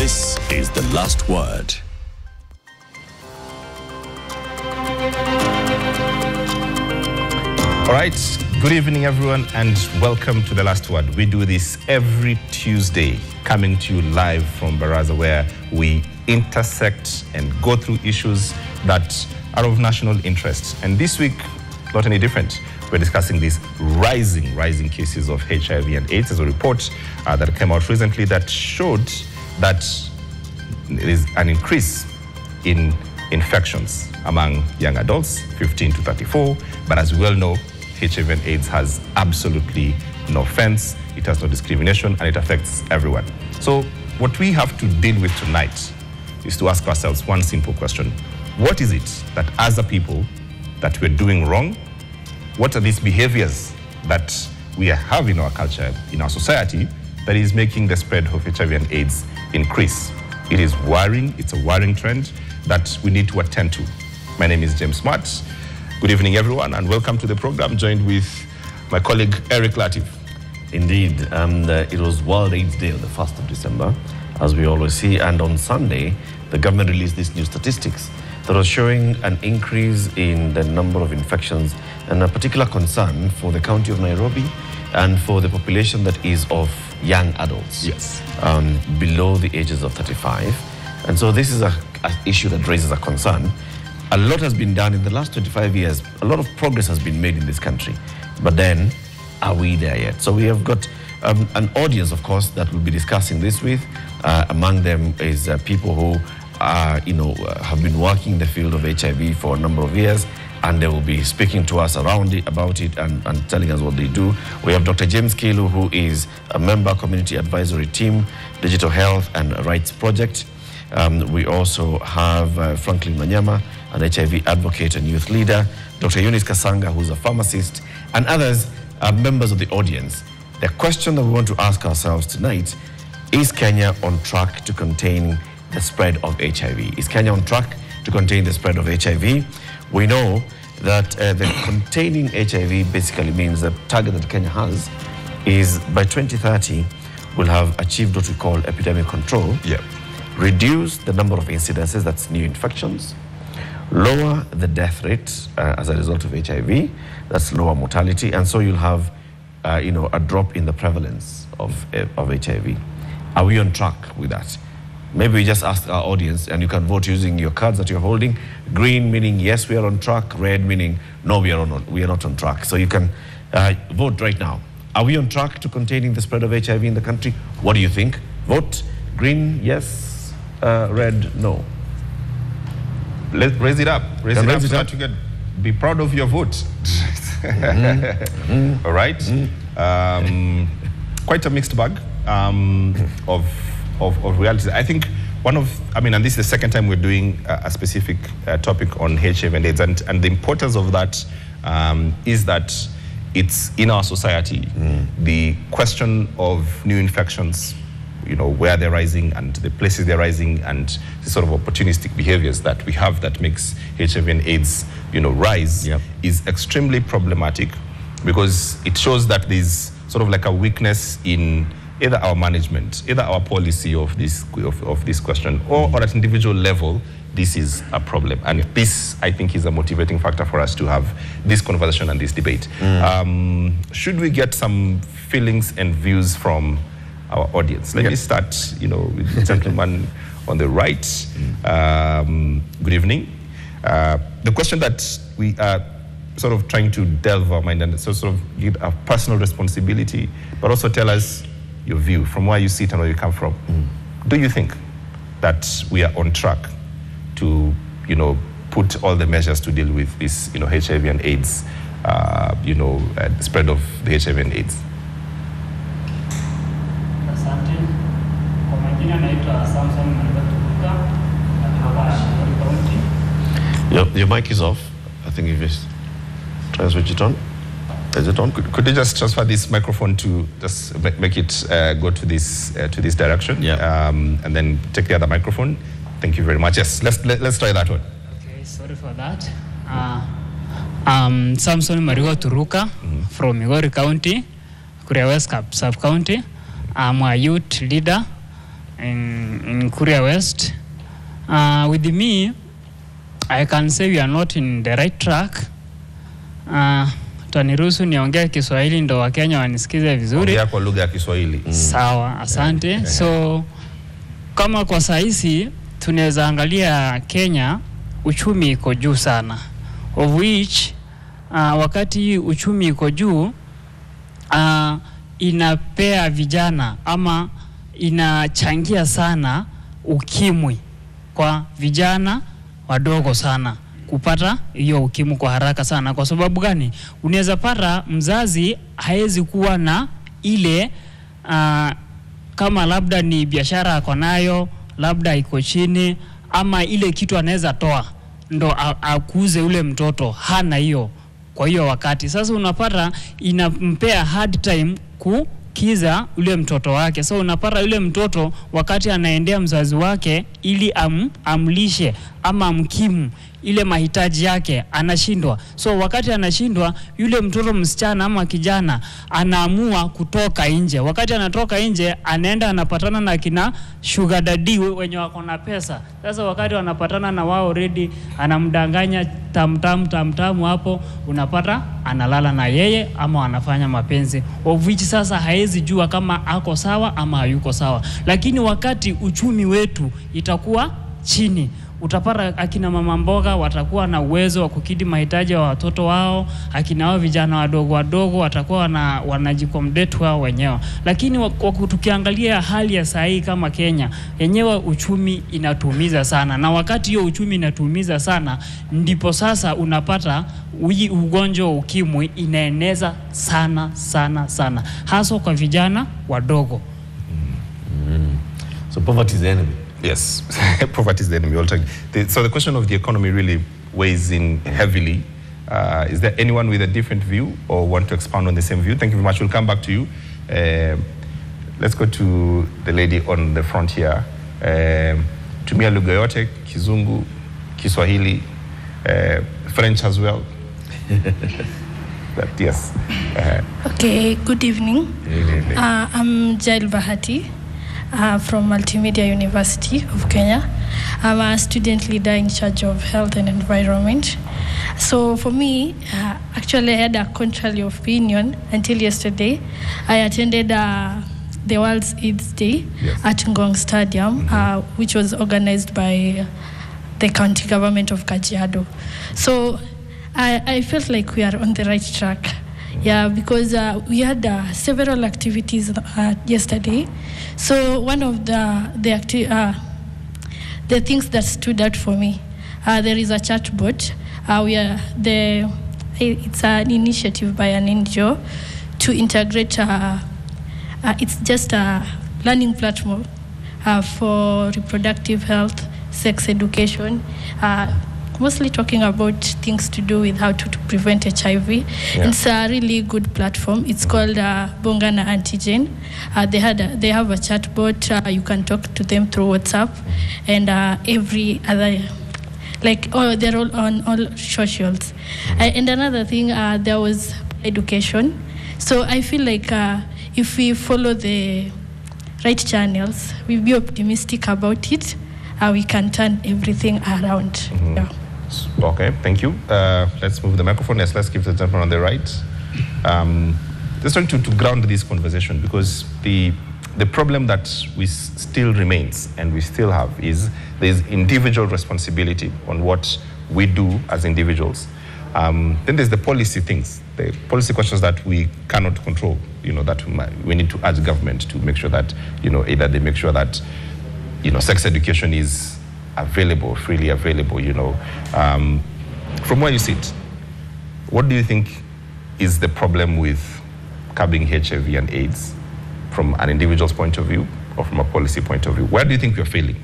This is The Last Word. All right, good evening everyone and welcome to The Last Word. We do this every Tuesday, coming to you live from Baraza, where we intersect and go through issues that are of national interest. And this week, not any different. We're discussing these rising cases of HIV and AIDS. There's a report that came out recently that showed that there is an increase in infections among young adults, 15 to 34. But as we well know, HIV and AIDS has absolutely no fence, it has no discrimination, and it affects everyone. So what we have to deal with tonight is to ask ourselves one simple question. What is it that as a people that we're doing wrong? What are these behaviors that we have in our culture, in our society, that is making the spread of HIV and AIDS increase? It is worrying, it's a worrying trend that we need to attend to. My name is James Smart. Good evening, everyone, and welcome to the program, joined with my colleague, Eric Latif. Indeed, it was World AIDS Day on the 1st of December, as we always see, and on Sunday, the government released these new statistics that are showing an increase in the number of infections and a particular concern for the county of Nairobi and for the population that is of young adults, Yes. Below the ages of 35. And so this is an issue that raises a concern. A lot has been done in the last 25 years. A lot of progress has been made in this country. But then, are we there yet? So we have got an audience, of course, that we'll be discussing this with. Among them is people who have been working in the field of HIV for a number of years, and they will be speaking to us about it and telling us what they do. We have Dr. James Kilu, who is a member community advisory team, Digital Health and Rights Project. We also have Franklin Manyama, an HIV advocate and youth leader, Dr. Eunice Kasanga, who's a pharmacist, and others are members of the audience. The question that we want to ask ourselves tonight, is Kenya on track to contain the spread of HIV? Is Kenya on track to contain the spread of HIV? We know that the containing HIV basically means the target that Kenya has is by 2030, we'll have achieved what we call epidemic control. Yeah. Reduce the number of incidences, that's new infections, lower the death rate as a result of HIV, that's lower mortality, and so you'll have a drop in the prevalence of HIV. Are we on track with that? Maybe we just ask our audience, and you can vote using your cards that you're holding. Green meaning yes, we are on track. Red meaning no, we are not on track. So you can vote right now. Are we on track to containing the spread of HIV in the country? What do you think? Vote. Green, yes. Red, no. Let's raise it up. Raise it up. You can be proud of your vote. All right. Quite a mixed bag of realities. I think and this is the second time we're doing a specific topic on HIV and AIDS, and the importance of that is that it's in our society. The question of new infections, where they're rising and the places they're rising, and the sort of opportunistic behaviors that we have that makes HIV and AIDS, rise, is extremely problematic, because it shows that there's sort of like a weakness in either our management, either our policy of this question, or at individual level, this is a problem. And this, I think, is a motivating factor for us to have this conversation and this debate. Should we get some feelings and views from our audience? Let me start, with the gentleman on the right. Good evening. The question that we are sort of trying to delve our mind and sort of give a personal responsibility, but also tell us your view from where you sit and where you come from. Do you think that we are on track to, put all the measures to deal with this, HIV and AIDS, spread of the HIV and AIDS? Asante. Kwa majina naitwa Samson Marigaturuka, natoka Migori County. Your mic is off. I think if you try to switch it on. Is it on? Could you just transfer this microphone to just make it go to this direction? Yeah. And then take the other microphone. Thank you very much. Yes, let's try that one. Okay, sorry for that. Samson Marigaturuka from Migori County, Kuria West Sub-County. I'm a youth leader in Kuria West. With me, I can say we are not in the right track. Taniruhusu niongee Kiswahili ndo Wakenya wanisikize vizuri. Ongea kwa lugha ya Kiswahili. Sawa, asante. So kama kwa saisi tunaweza angalia Kenya, uchumi iko juu sana. Of which wakati uchumi iko juu, inapea vijana ama inachangia sana ukimwi kwa vijana wadogo sana kupata hiyo ukimwi kwa haraka sana. Kwa sababu gani? Unaweza pata mzazi haezi kuwa na ile kama labda ni biashara ako nayo, labda iko chini, ama ile kitu anaweza toa ndo akuze ule mtoto, hana hiyo. Kwa hiyo wakati sasa unapata inampea hard time kukiza ule mtoto wake. So unapata yule mtoto wakati anaendea mzazi wake ili amlishe ama amkimu ile mahitaji yake, anashindwa. So wakati anashindwa, yule mtoto msichana ama kijana anaamua kutoka nje. Wakati anatoka nje, anaenda anapatana na kina sugar daddy wenye wako na pesa. Sasa wakati wanapatana na wao already, anamdanganya tamtamu hapo, unapata analala na yeye ama anafanya mapenzi. Of which sasa haezi jua kama ako sawa ama hayuko sawa. Lakini wakati uchumi wetu itakuwa chini, utapata akina mama mboga watakuwa na uwezo wa kukidhi mahitaji ya watoto wao, akina wao vijana wadogo watakuwa wanajikomdate wao wenyewe. Lakini tukiangalia hali ya sahi kama Kenya, yenyewe uchumi inatumiza sana, na wakati hiyo uchumi inatumiza sana, ndipo sasa unapata ugonjwa ukimwi inaeneza sana hasa kwa vijana wadogo. So poverty is the enemy. Yes, poverty is the enemy. So the question of the economy really weighs in heavily. Is there anyone with a different view or want to expound on the same view? Thank you very much. We'll come back to you. Let's go to the lady on the front here. Tumia lugha yote, Kizungu, Kiswahili, French as well. But yes. Okay, good evening. I'm Jail Bahati. From Multimedia University of Kenya. I'm a student leader in charge of health and environment. So for me, actually I had a contrary opinion until yesterday. I attended the World's AIDS Day at Ngong Stadium, which was organized by the county government of Kajiado. So I felt like we are on the right track. Yeah, because we had several activities yesterday. So one of the things that stood out for me, there is a chatbot. It's an initiative by an NGO to integrate. It's just a learning platform for reproductive health, sex education. Mostly talking about things to do with how to prevent HIV. Yeah. It's a really good platform. It's called Bongana Antigen. They have a chatbot. You can talk to them through WhatsApp and every other, they're all on all socials. And another thing, there was education. So I feel like if we follow the right channels, we'll be optimistic about it. We can turn everything around. Yeah. Okay, thank you. Let's move the microphone. Yes, let's give the gentleman on the right. Just trying to ground this conversation, because the problem that still remains and we still have is there's individual responsibility on what we do as individuals. Then there's the policy things, the policy questions that we cannot control, that we need to urge government to make sure that, either they make sure that, sex education is available, freely available, From where you sit, what do you think is the problem with curbing HIV and AIDS from an individual's point of view or from a policy point of view? Where do you think we're failing?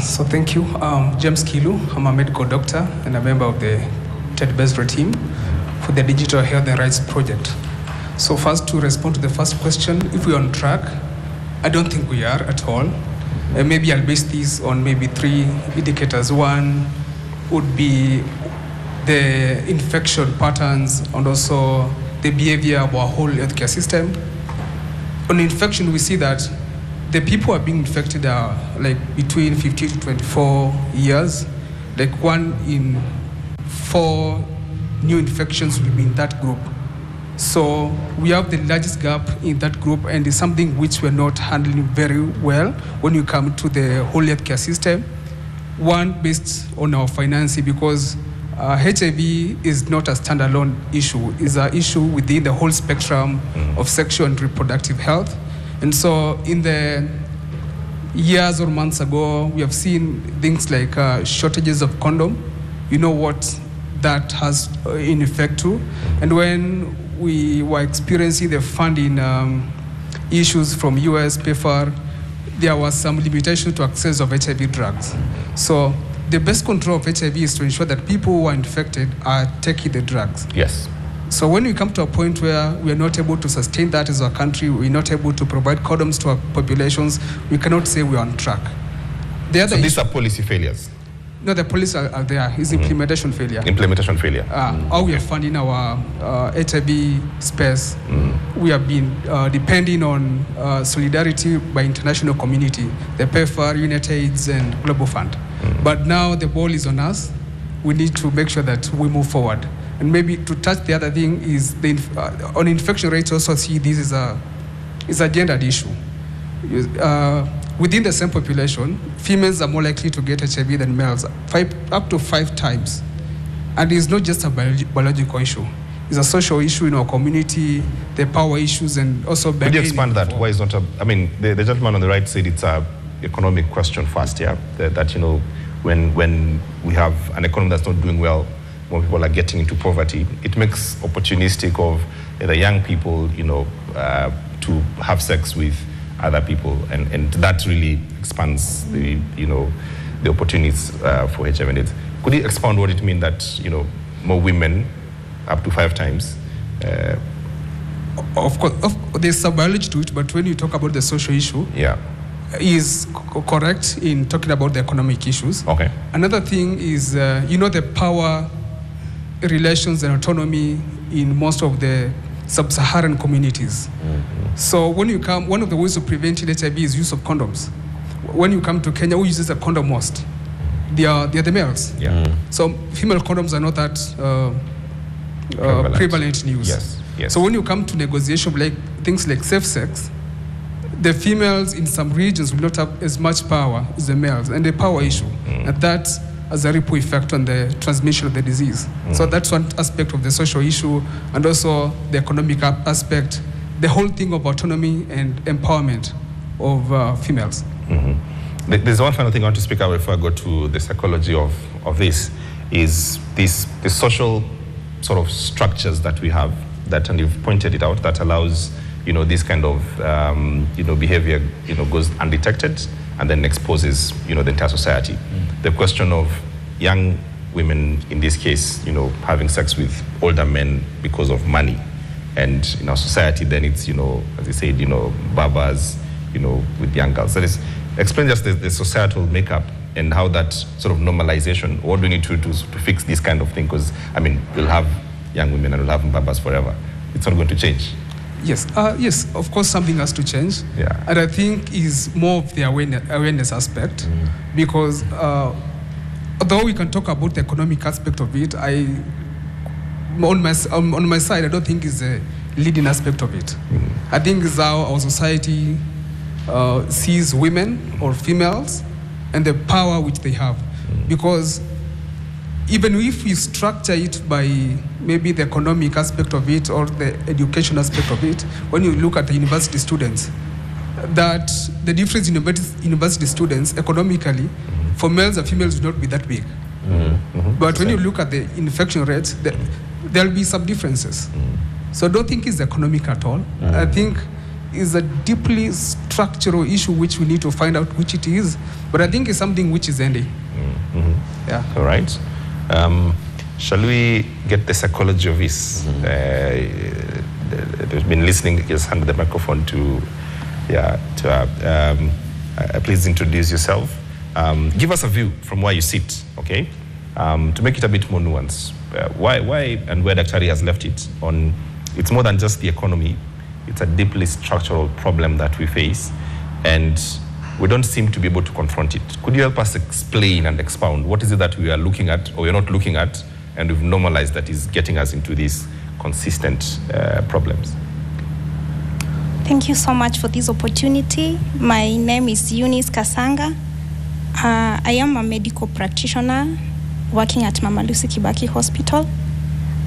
So thank you. James Kilu, I'm a medical doctor and a member of the Ted Bezra team for the Digital Health and Rights Project. So first, to respond to the first question, if we're on track, I don't think we are at all. Maybe I'll base these on maybe 3 indicators. One would be the infection patterns and also the behavior of our whole healthcare system. On infection, we see that the people who are being infected are like between 15 to 24 years. Like 1 in 4 new infections will be in that group. So we have the largest gap in that group, and it's something which we're not handling very well when you come to the whole healthcare system. One, based on our financing, because HIV is not a standalone issue. It's an issue within the whole spectrum of sexual and reproductive health. And so in the years or months ago, we have seen things like shortages of condom. You know what that has in effect too. And when we were experiencing the funding issues from US, PEPFAR, there was some limitation to access of HIV drugs. So the best control of HIV is to ensure that people who are infected are taking the drugs. Yes. So when we come to a point where we are not able to sustain that as a country, we're not able to provide condoms to our populations, we cannot say we're on track. So these are policy failures? No, the policy are there. It's implementation failure. Implementation failure. How we are funding our HIV space, we have been depending on solidarity by international community, the PEPFAR, UNITAIDS, and Global Fund. But now the ball is on us. We need to make sure that we move forward. And maybe to touch the other thing is on infection rates, also see this is a gendered issue. Within the same population, females are more likely to get HIV than males, up to 5 times. And it's not just a biological issue. It's a social issue in our community, the power issues, and also... Could you expand that? Why is not a... I mean, the gentleman on the right said it's an economic question first, yeah? That, you know, when we have an economy that's not doing well, when people are getting into poverty, it makes opportunistic of the young people, you know, to have sex with other people, and that really expands the, you know, the opportunities for HIV and AIDS. Could you expound what it means that, you know, more women, up to 5 times? Of course, there's some biology to it, but when you talk about the social issue, yeah, is correct in talking about the economic issues. Okay. Another thing is, you know, the power relations and autonomy in most of the sub-Saharan communities. So when you come, one of the ways of preventing HIV is use of condoms. When you come to Kenya, who uses a condom most? They are the males. Yeah. So female condoms are not that prevalent in use. Yes. Yes. So when you come to negotiation, like things like safe sex, the females in some regions will not have as much power as the males, and the power issue, and that has a ripple effect on the transmission of the disease. So that's one aspect of the social issue, and also the economic aspect, the whole thing of autonomy and empowerment of females. There's one final thing I want to speak about before I go to the psychology of this, is the social sort of structures that we have, that, and you've pointed it out, that allows, you know, this kind of, you know, behavior, you know, goes undetected and then exposes, you know, the entire society. The question of young women, in this case, you know, having sex with older men because of money. And in our society, then it's, you know, as you said, you know, barbers, you know, with young girls. That is, explain just the societal makeup and how that sort of normalization, what do we need to do to fix this kind of thing? Because, I mean, we'll have young women and we'll have barbers forever. It's not going to change. Yes, yes, of course something has to change. Yeah. And I think is more of the awareness aspect, because although we can talk about the economic aspect of it, on my side, I don't think it's a leading aspect of it. I think it's how our society sees women or females and the power which they have. Because even if we structure it by maybe the economic aspect of it or the education aspect of it, when you look at the university students, that the difference in university students economically for males and females will not be that big. But when you look at the infection rates, there'll be some differences. So I don't think it's economic at all. I think it's a deeply structural issue which we need to find out which it is. But I think it's something which is ending. Yeah. All right. Shall we get the psychology of this? They've been listening. Just hand the microphone to please introduce yourself. Give us a view from where you sit, okay? To make it a bit more nuanced. Why and where Dr. has left it on, it's more than just the economy. It's a deeply structural problem that we face. and we don't seem to be able to confront it. Could you help us explain and expound what is it that we are looking at or we're not looking at, and we've normalized that is getting us into these consistent problems? Thank you so much for this opportunity. My name is Eunice Kasanga. I am a medical practitioner working at Mama Lucy Kibaki Hospital.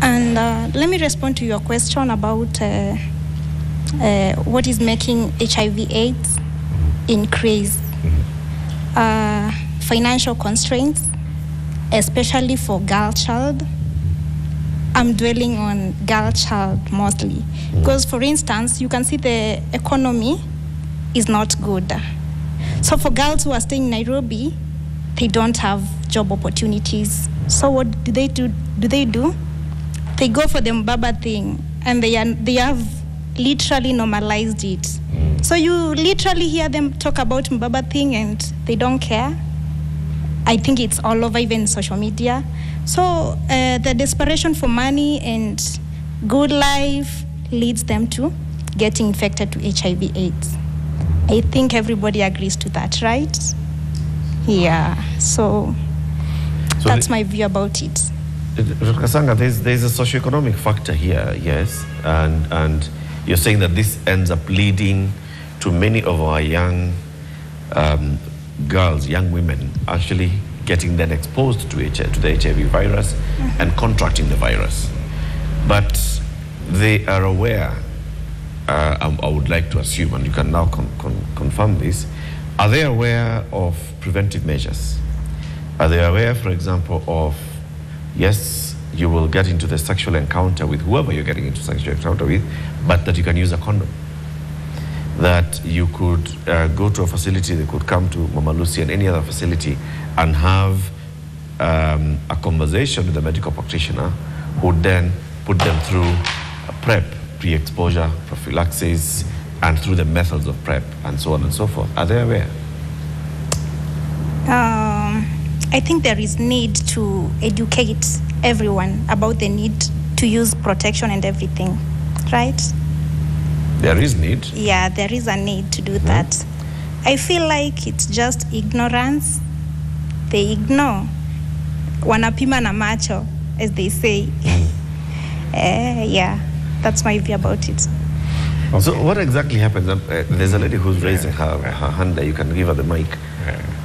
And let me respond to your question about what is making HIV/AIDS increase. Financial constraints, especially for girl child. I'm dwelling on girl child mostly. Because for instance, you can see the economy is not good. So for girls who are staying in Nairobi, they don't have job opportunities. So what do? They go for the mbaba thing, and they have literally normalized it. So you literally hear them talk about mbaba thing and they don't care. I think it's all over, even social media. So the desperation for money and good life leads them to getting infected to HIV/AIDS. I think everybody agrees to that, right? Yeah, so that's my view about it. Kasanga, there's a socioeconomic factor here, yes, and you're saying that this ends up leading to many of our young girls, young women, actually getting then exposed to the HIV virus and contracting the virus. But they are aware, I would like to assume, and you can now confirm this, are they aware of preventive measures? Are they aware, for example, of, yes, you will get into the sexual encounter with whoever you're getting into sexual encounter with, but that you can use a condom? That you could go to a facility, they could come to Mama Lucy and any other facility and have a conversation with a medical practitioner who would then put them through a PrEP, pre-exposure prophylaxis, and through the methods of PrEP and so on and so forth. Are they aware? I think there is need to educate everyone about the need to use protection and everything, right? There is need. Yeah, there is a need to do that. I feel like it's just ignorance. They ignore. Wanapima na macho, as they say. Yeah, that's my view about it. Okay. So what exactly happens? There's a lady who's raising her hand there. You can give her the mic.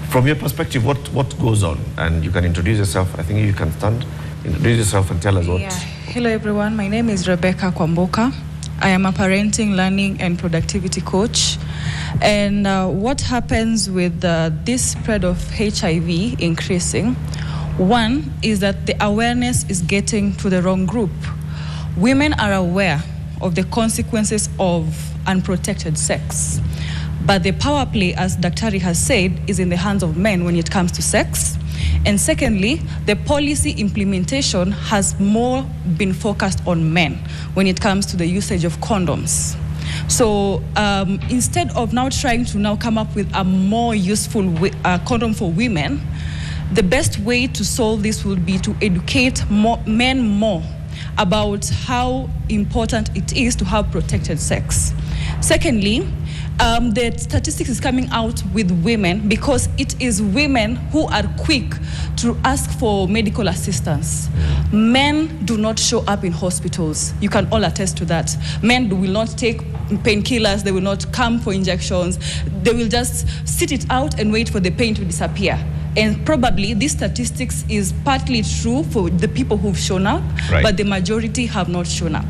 From your perspective, what goes on? And you can introduce yourself. I think you can stand. Introduce yourself and tell us what. Yeah. Hello, everyone. My name is Rebecca Kwamboka. I am a parenting, learning, and productivity coach. And what happens with this spread of HIV increasing, one is that the awareness is getting to the wrong group. Women are aware of the consequences of unprotected sex. But the power play, as Daktari has said, is in the hands of men when it comes to sex. And secondly, the policy implementation has more been focused on men when it comes to the usage of condoms. So instead of now trying to now come up with a more useful condom for women, the best way to solve this would be to educate men more about how important it is to have protected sex. Secondly, the statistics is coming out with women because it is women who are quick to ask for medical assistance. Men do not show up in hospitals. You can all attest to that. Men will not take painkillers. They will not come for injections. They will just sit it out and wait for the pain to disappear. And probably this statistics is partly true for the people who've shown up, but the majority have not shown up.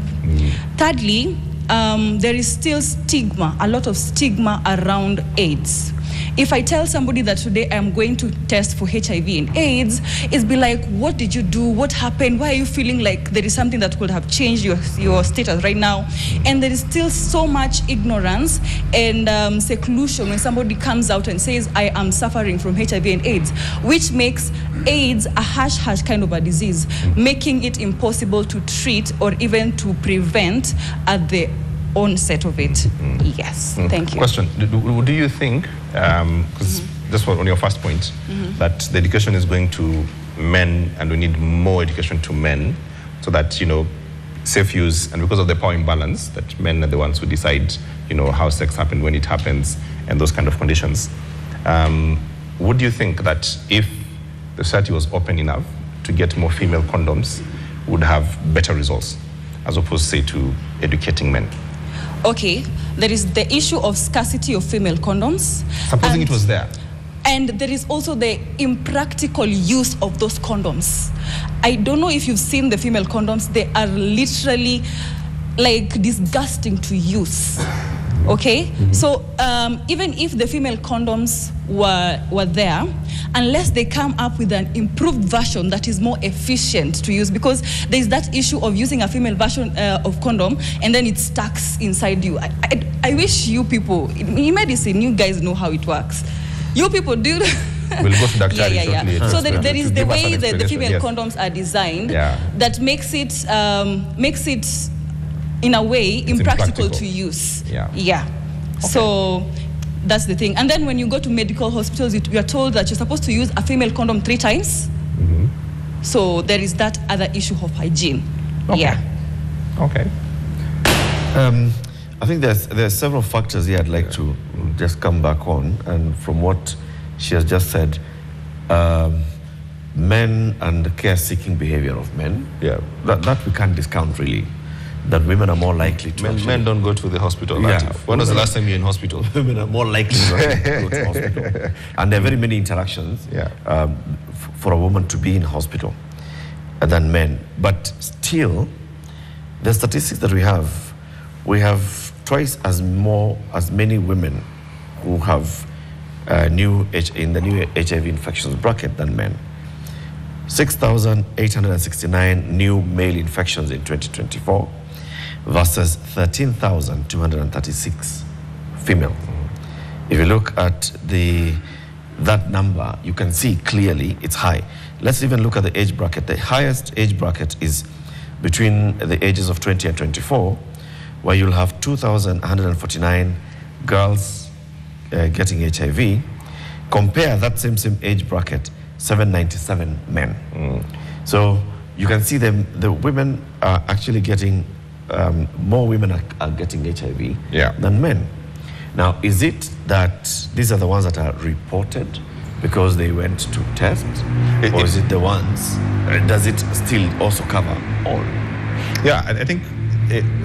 Thirdly, there is still stigma, a lot of stigma around AIDS. If I tell somebody that today I'm going to test for HIV and AIDS, it's be like, what did you do? What happened? Why are you feeling like there is something that could have changed your status right now? And there is still so much ignorance and seclusion when somebody comes out and says, I am suffering from HIV and AIDS, which makes AIDS a hush-hush kind of a disease, making it impossible to treat or even to prevent at the onset of it. Yes, thank you. Question, do you think, because just on your first point, that the education is going to men and we need more education to men so that, you know, safe use, and because of the power imbalance, that men are the ones who decide, you know, how sex happens, when it happens, and those kind of conditions. Would you think that if the society was open enough to get more female condoms, would have better results, as opposed, say, to educating men? Okay, there is the issue of scarcity of female condoms. Supposing it was there. And there is also the impractical use of those condoms. I don't know if you've seen the female condoms. They are literally like disgusting to use. Okay? So even if the female condoms were there, unless they come up with an improved version that is more efficient to use, because there's that issue of using a female version of condom and then it stacks inside you. I wish you people, in medicine, you guys know how it works. You people do. We'll go to Dr. shortly. So there is the way that the female yes. condoms are designed that makes it in a way impractical to use. Okay. So that's the thing. And then when you go to medical hospitals, you are told that you're supposed to use a female condom 3 times. So there is that other issue of hygiene. Okay. Yeah. Okay. I think there's several factors here I'd like to just come back on, and from what she has just said, men and the care-seeking behavior of men. That we can't discount really. That women are more likely to. Men don't go to the hospital. When was the last time you were in hospital? Women are more likely to go to hospital, and there are very many interactions for a woman to be in hospital than men. But still, the statistics that we have twice as many women who have in the new HIV infections bracket than men. 6,869 new male infections in 2024 versus 13,236 female. If you look at that number, you can see clearly it's high. Let's even look at the age bracket. The highest age bracket is between the ages of 20 and 24, where you'll have 2,149 girls getting HIV. Compare that same age bracket, 797 men. So you can see the women are actually getting, more women are getting HIV than men. Now, is it that these are the ones that are reported because they went to test? Or is it the ones, does it still also cover all? Yeah, I think,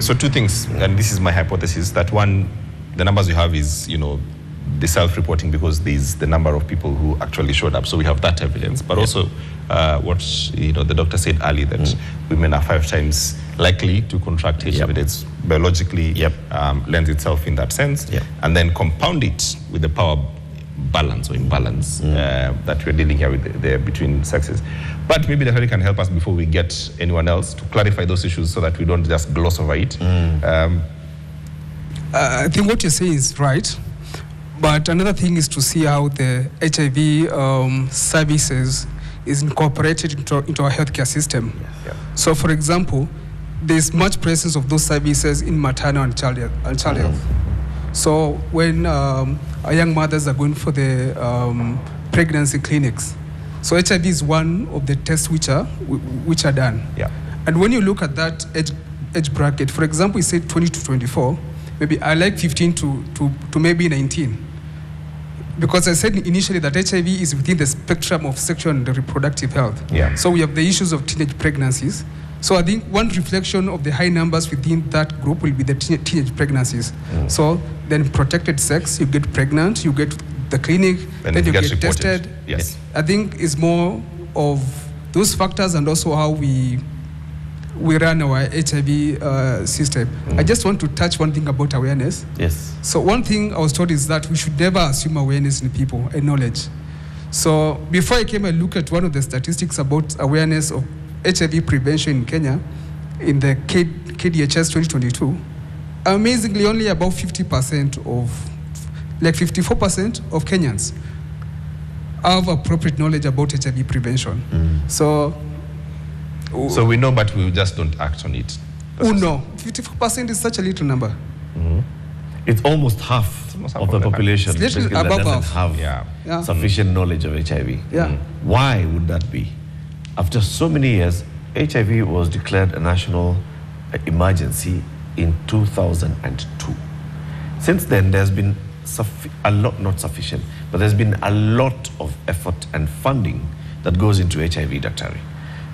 so 2 things, and this is my hypothesis, that one, the numbers you have is, the self-reporting because there's the number of people who actually showed up. So we have that evidence. But also what the doctor said earlier, that women are 5 times likely to contract HIV. It's biologically lends itself in that sense. And then compound it with the power balance or imbalance that we're dealing here with between sexes. But maybe Daktari can help us before we get anyone else to clarify those issues so that we don't just gloss over it. I think what you're saying is right. But another thing is to see how the HIV services is incorporated into our healthcare system. So, for example, there's much presence of those services in maternal and child health. So when young mothers are going for the pregnancy clinics, so HIV is one of the tests which are done. And when you look at that age bracket, for example, you say 20 to 24, maybe I like 15 to maybe 19. Because I said initially that HIV is within the spectrum of sexual and reproductive health. So we have the issues of teenage pregnancies. So I think one reflection of the high numbers within that group will be the teenage pregnancies. So then protected sex, you get pregnant, you get the clinic, and then you get tested. I think it's more of those factors and also how we run our HIV system. I just want to touch one thing about awareness. So one thing I was told is that we should never assume awareness in people and knowledge. So before I came, I looked at one of the statistics about awareness of HIV prevention in Kenya in the KDHS 2022. Amazingly, only about 50% like 54% of Kenyans have appropriate knowledge about HIV prevention. So we know, but we just don't act on it. No, 54% is such a little number. It's almost half of the population that doesn't have sufficient knowledge of HIV. Why would that be? After so many years, HIV was declared a national emergency in 2002. Since then, there's been not sufficient, but there's been a lot of effort and funding that goes into HIV, Dr.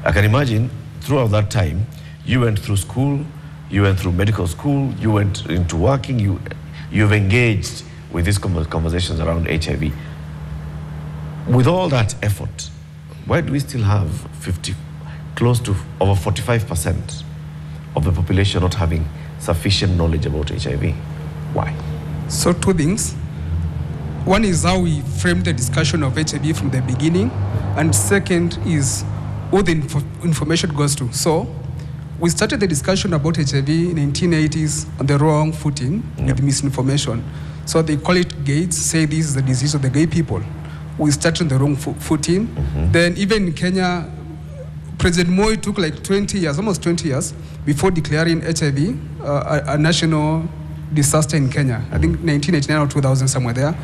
I can imagine throughout that time, you went through school, you went through medical school, you went into working, you've engaged with these conversations around HIV. With all that effort, why do we still have close to over 45% of the population not having sufficient knowledge about HIV? Why? So two things. One is how we framed the discussion of HIV from the beginning, and second is who the information goes to. So we started the discussion about HIV in the 1980s on the wrong footing with misinformation. So they call it gays, say this is the disease of the gay people. We started on the wrong footing. Then even in Kenya, President Moi took like 20 years, almost 20 years, before declaring HIV a national disaster in Kenya. I think 1989 or 2000, somewhere there.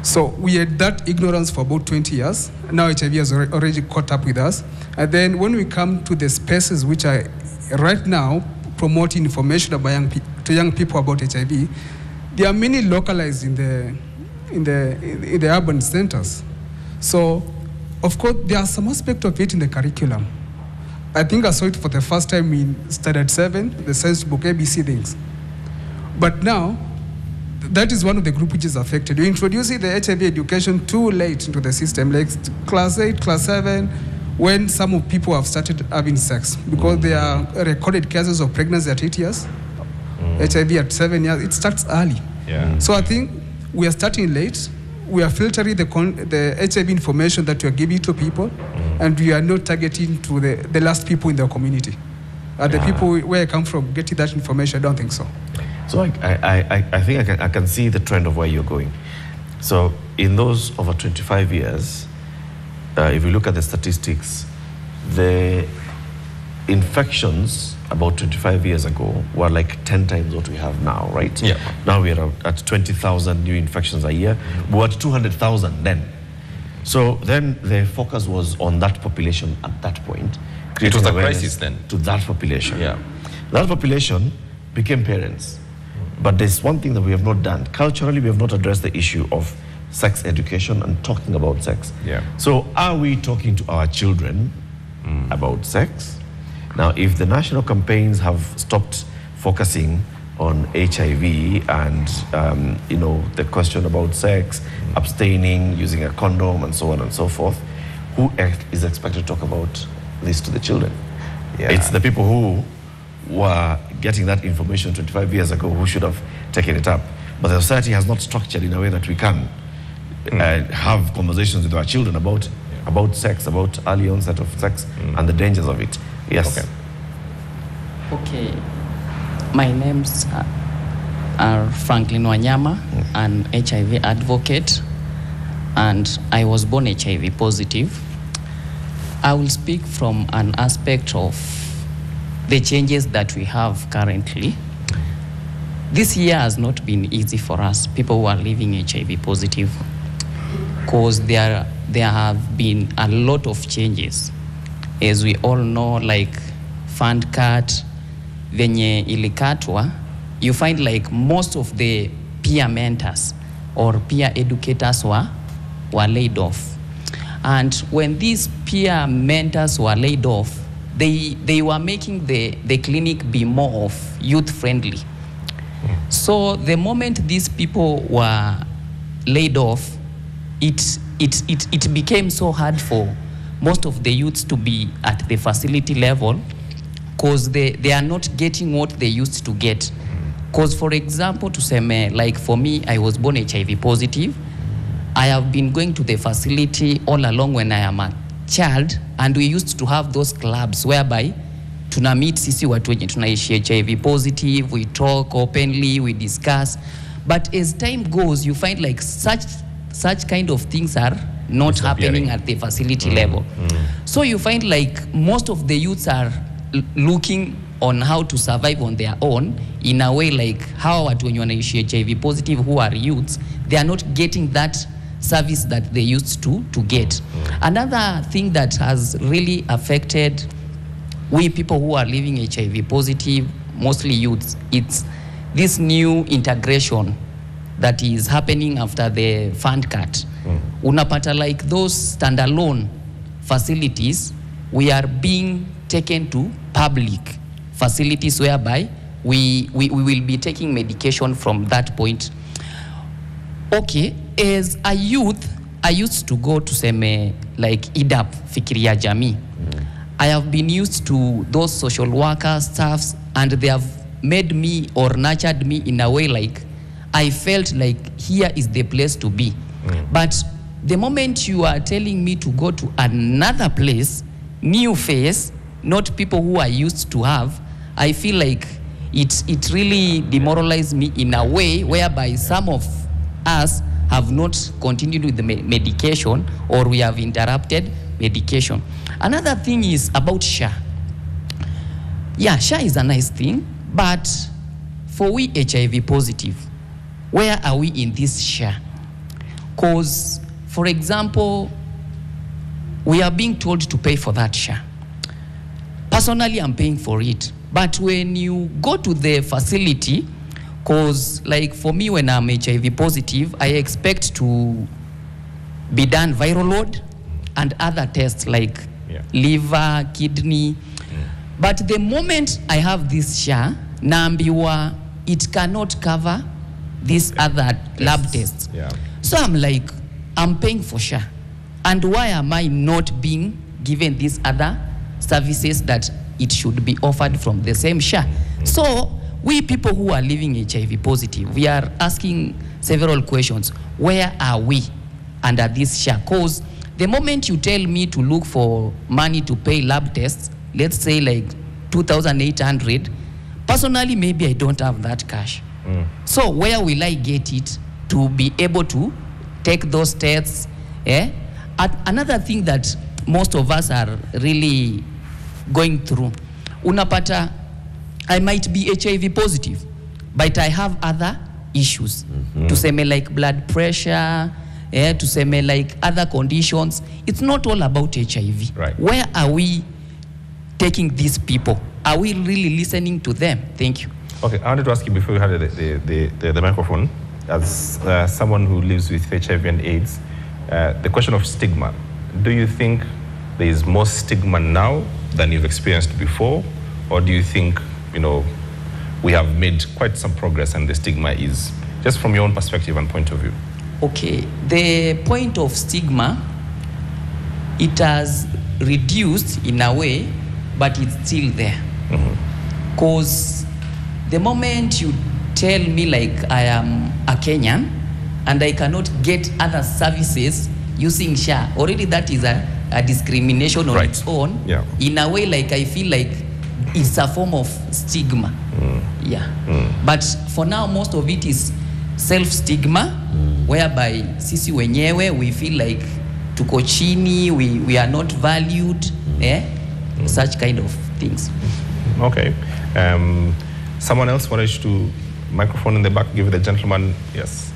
So we had that ignorance for about 20 years. Now HIV has already caught up with us. And then when we come to the spaces which are right now promoting information about to young people about HIV, there are many localized in the urban centers. So, of course, there are some aspect of it in the curriculum. I think I saw it for the first time in Standard 7, the science book, ABC things. But now, that is one of the group which is affected. You're introducing the HIV education too late into the system, like class 8, class 7, when some of people have started having sex, because there are recorded cases of pregnancy at 8 years, HIV at 7 years. It starts early. Yeah. So I think we are starting late. We are filtering the HIV information that we are giving to people, and we are not targeting to the last people in the community. The people where I come from getting that information, I don't think so. So I think I can see the trend of where you're going. So in those over 25 years, if you look at the statistics, the infections about 25 years ago were like 10 times what we have now, right? Yeah. Now we are at 20,000 new infections a year. We were at 200,000 then. So then the focus was on that population at that point. It was a awareness crisis then. to that population. Yeah. That population became parents. But there's one thing that we have not done. Culturally, we have not addressed the issue of sex education and talking about sex. Yeah. So are we talking to our children about sex? Now, if the national campaigns have stopped focusing on HIV and, the question about sex, abstaining, using a condom, and so on and so forth, who is expected to talk about this to the children? Yeah. It's the people who were getting that information 25 years ago who should have taken it up. But the society has not structured in a way that we can have conversations with our children about sex, about early onset of sex and the dangers of it. Yes. Okay. My name's are Franklin Wanyama, an HIV advocate, and I was born HIV positive. I will speak from an aspect of the changes that we have currently. This year has not been easy for us, people who are living HIV positive, because there have been a lot of changes. As we all know, like fund cut, venye ilikatwa, you find like most of the peer mentors or peer educators were laid off. And when these peer mentors were laid off, they were making the clinic be more of youth friendly. So the moment these people were laid off, it became so hard for most of the youths to be at the facility level, because they are not getting what they used to get. Because, for example, to say, like for me, I was born HIV positive. I have been going to the facility all along when I am a child, and we used to have those clubs whereby tuna meet sisi watu wenye tunaishi HIV positive, we talk openly, we discuss. But as time goes, you find like such kind of things are not happening at the facility level. So you find like most of the youths are looking on how to survive on their own in a way like how watu wenye wanaishi HIV positive who are youths, they are not getting that service that they used to get. Another thing that has really affected we people who are living HIV positive, mostly youths, it's this new integration that is happening after the fund cut. Unapata like those standalone facilities, we are being taken to public facilities whereby we will be taking medication from that point. Okay, as a youth, I used to go to seme like IDAP, Fikiria Jamii. I have been used to those social worker staffs, and they have made me or nurtured me in a way like I felt like here is the place to be. But the moment you are telling me to go to another place, new face, not people who I used to have, I feel like it really demoralized me in a way whereby some of us have not continued with the medication, or we have interrupted medication. Another thing is about SHA. Yeah, SHA is a nice thing, but for we HIV positive, where are we in this SHA? Because, for example, we are being told to pay for that SHA. Personally, I'm paying for it. But when you go to the facility, because like for me, when I'm HIV positive, I expect to be done viral load and other tests like liver, kidney. But the moment I have this SHA, naambiwa it cannot cover these other lab tests. So I'm like, I'm paying for SHA. And why am I not being given these other services that it should be offered from the same SHA? So we people who are living HIV positive, we are asking several questions. Where are we under this SHA? Because the moment you tell me to look for money to pay lab tests, let's say like 2,800, personally, maybe I don't have that cash. So where will I get it to be able to take those tests? Another thing that most of us are really going through, unapata, I might be HIV positive, but I have other issues. To say me like blood pressure, to say me like other conditions. It's not all about HIV. Right. Where are we taking these people? Are we really listening to them? Thank you. Okay, I wanted to ask you before you had the microphone, as someone who lives with HIV and AIDS, the question of stigma. Do you think there is more stigma now than you've experienced before? Or do you think, we have made quite some progress and the stigma is, just from your own perspective and point of view? Okay, the point of stigma, it has reduced in a way, but it's still there. Because the moment you tell me like I am a Kenyan and I cannot get other services using SHA, already that is a discrimination on its own. In a way, like I feel like it's a form of stigma. But for now, most of it is self-stigma, whereby sisi wenyewe, we feel like tuko chini, we are not valued, such kind of things. Okay. Someone else wanted to, microphone in the back, give the gentleman, yes.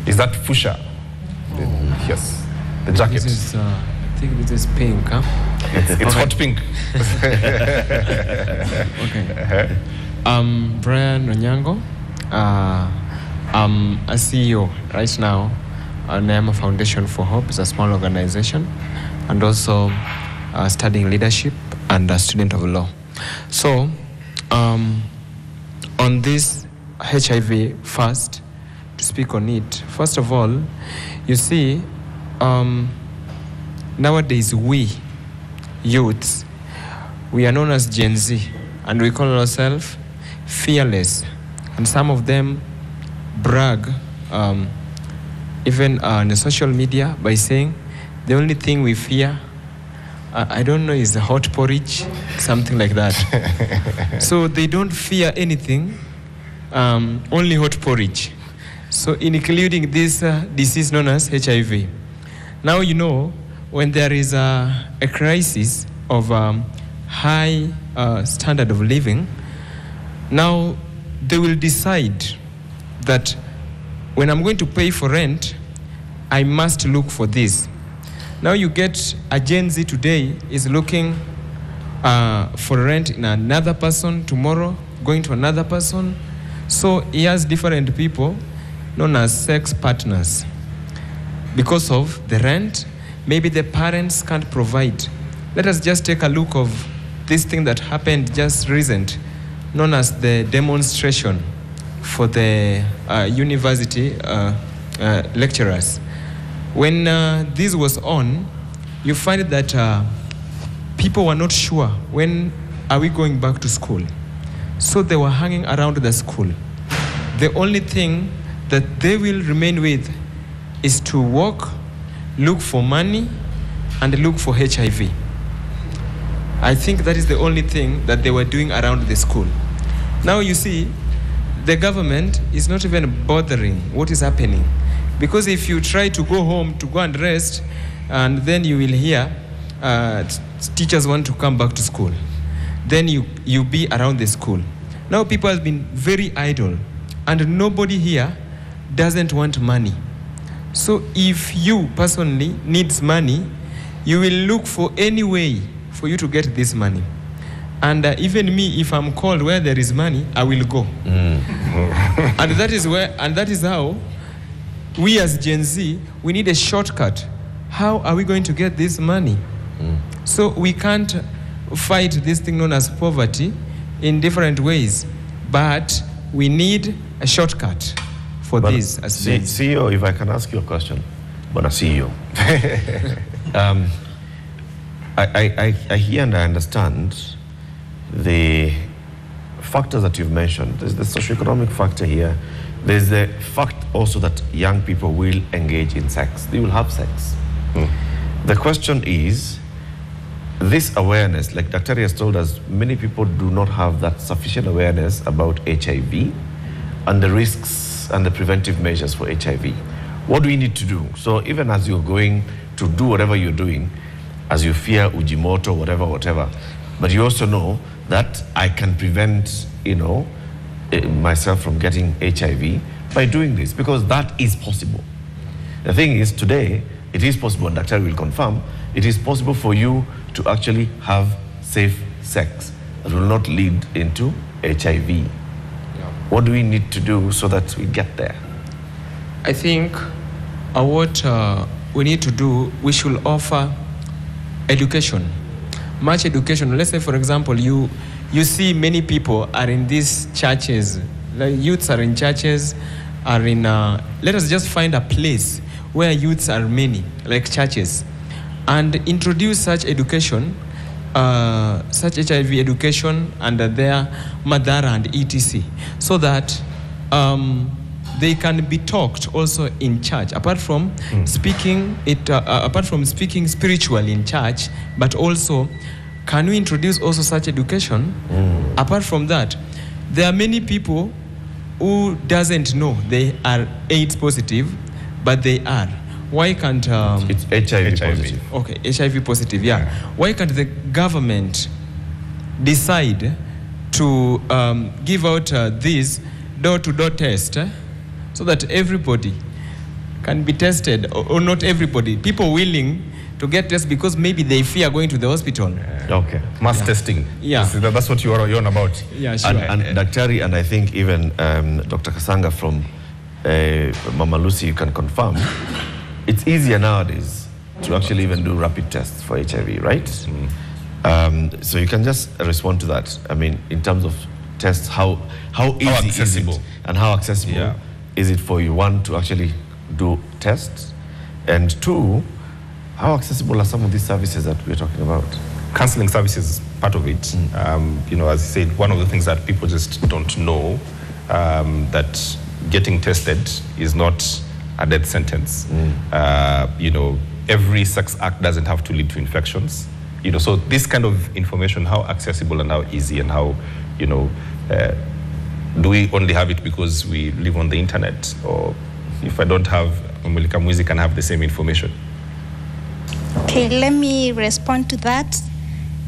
Is that Fusha? Yes, the jacket. This is, I think this is pink, huh? It's hot pink. Okay. Brian Onyango. I'm a CEO right now, and I'm a Foundation for Hope. It's a small organization, and also studying leadership and a student of law. So, on this HIV first, to speak on it, first of all, you see, nowadays we, youths, we are known as Gen Z, and we call ourselves fearless. And some of them brag, even on the social media, by saying the only thing we fear, I don't know, is the hot porridge, something like that. So they don't fear anything, only hot porridge. So including this disease known as HIV. Now, when there is a crisis of high standard of living, now they will decide that when I'm going to pay for rent, I must look for this. Now you get a Gen Z today is looking for rent in another person, tomorrow going to another person. So he has different people known as sex partners. Because of the rent, maybe the parents can't provide. Let us just take a look of this thing that happened just recent, known as the demonstration for the university lecturers. When this was on, you find that people were not sure when are we going back to school. So they were hanging around the school. The only thing that they will remain with is to work, look for money, and look for HIV. I think that is the only thing that they were doing around the school. Now you see, the government is not even bothering what is happening. Because if you try to go home to go and rest, and then you will hear teachers want to come back to school, then you be around the school. Now people have been very idle, and nobody here doesn't want money. So if you personally needs money, you will look for any way for you to get this money. And even me, if I'm called where there is money, I will go. And that is how we as Gen Z, we need a shortcut. How are we going to get this money? So we can't fight this thing known as poverty in different ways, but we need a shortcut for this as CEO, if I can ask you a question, but a CEO. I hear and I understand the factors that you've mentioned. There's the socioeconomic factor here. There's the fact also that young people will engage in sex. They will have sex. The question is, this awareness, like Dr. has told us, many people do not have that sufficient awareness about HIV and the risks and the preventive measures for HIV. What do we need to do? So even as you're going to do whatever you're doing, as you fear Ujimoto, whatever, but you also know that I can prevent, myself from getting HIV by doing this, because that is possible. The thing is, today, it is possible, and Dr. will confirm, it is possible for you to actually have safe sex that will not lead into HIV. What do we need to do so that we get there? I think what we need to do, we should offer education, much education. Let's say, for example, you see many people are in these churches, like youths are in churches, are in, let us just find a place where youths are many, like churches, and introduce such education, such HIV education under their Madara and ETC, so that they can be talked also in church, apart from speaking spiritually in church, but also can we introduce also such education? Apart from that, there are many people who doesn't know they are AIDS positive, but they are. Why can't it's HIV positive? Okay, HIV positive, yeah. Why can't the government decide to give out this door-to-door test so that everybody can be tested, or not everybody, people willing to get tested because maybe they fear going to the hospital. Okay, mass testing. Yeah, that's what you're on about. Yeah, sure. And Daktari, and I think even Dr. Kasanga from Mama Lucy, you can confirm, it's easier nowadays to actually even do rapid tests for HIV, right? So you can just respond to that. I mean, in terms of tests, how easy is it and how accessible is it for you, one, to actually do tests, and two, how accessible are some of these services that we're talking about? Counseling services is part of it. As I said, one of the things that people just don't know, that getting tested is not a death sentence. Every sex act doesn't have to lead to infections. So this kind of information, how accessible and how easy and how, do we only have it because we live on the internet? Or if I don't have, Mulika Mwizi can have the same information? Okay, let me respond to that.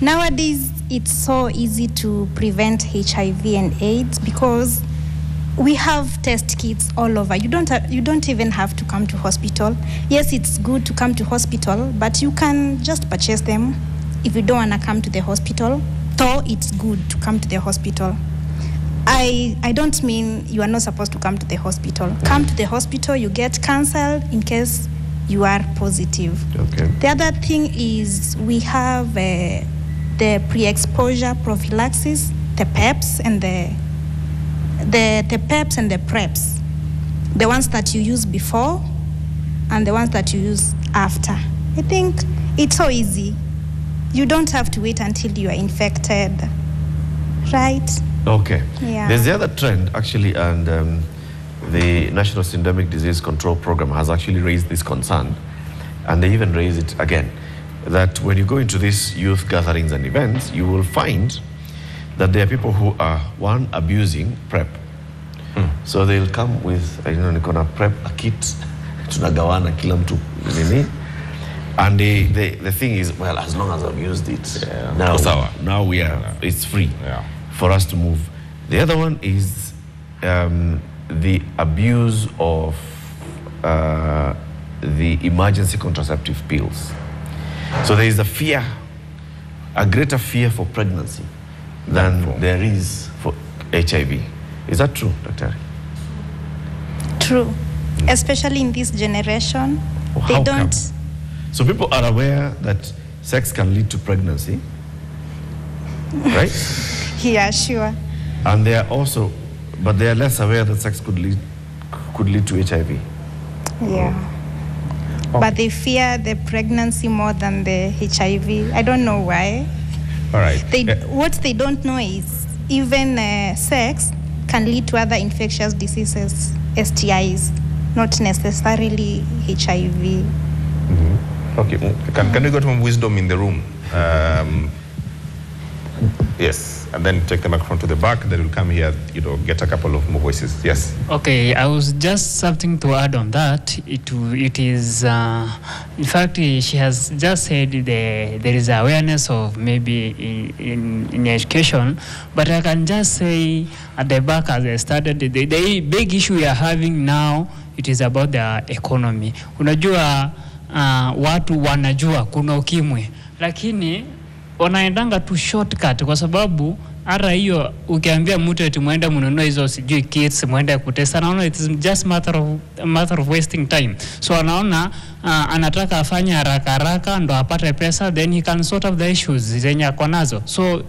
Nowadays, it's so easy to prevent HIV and AIDS because we have test kits all over. You don't even have to come to hospital. Yes, it's good to come to hospital, but you can just purchase them if you don't want to come to the hospital. Though it's good to come to the hospital. I don't mean you are not supposed to come to the hospital. Come to the hospital, you get counseled in case you are positive. Okay. The other thing is we have the pre-exposure prophylaxis, the PEPs and the PEPs and the PrEPs. The ones that you use before and the ones that you use after. I think it's so easy. You don't have to wait until you are infected, right? Okay. Yeah. There's the other trend, actually, and the National Syndemic Disease Control Program has actually raised this concern, and they even raise it again, that when you go into these youth gatherings and events, you will find that there are people who are, one, abusing PrEP. So they'll come with, niko na PrEP, a kit, tunagawana kila mtu nini. And the thing is, well, as long as I've used it, now we are, it's free for us to move. The other one is the abuse of the emergency contraceptive pills. So there is a greater fear for pregnancy than there is for HIV. Is that true, Dr.? True. Especially in this generation, How come? So people are aware that sex can lead to pregnancy, right? Yeah, sure. And they are also, but they are less aware that sex could lead to HIV. Yeah. But they fear the pregnancy more than the HIV. I don't know why. All right. What they don't know is even sex can lead to other infectious diseases, STIs, not necessarily HIV. Okay, can we go to wisdom in the room? Yes, and then take the microphone to the back, then we'll come here, get a couple of more voices. Yes. Okay, I was just something to add on that. It is, in fact, she has just said there is awareness of maybe in education, but I can just say at the back as I started, the big issue we are having now, it is about the economy. Unajua, watu wanajua kuna ukimwi, lakini wanaendanga tu shortcut kwa sababu ara hiyo ukiambia mtu eti muende mnunue hizo sijui kits muende kutesta, naona it is just matter of wasting time. So anaona anataka afanye haraka ndo apate pesa, then he can sort of the issues zenye ako nazo. So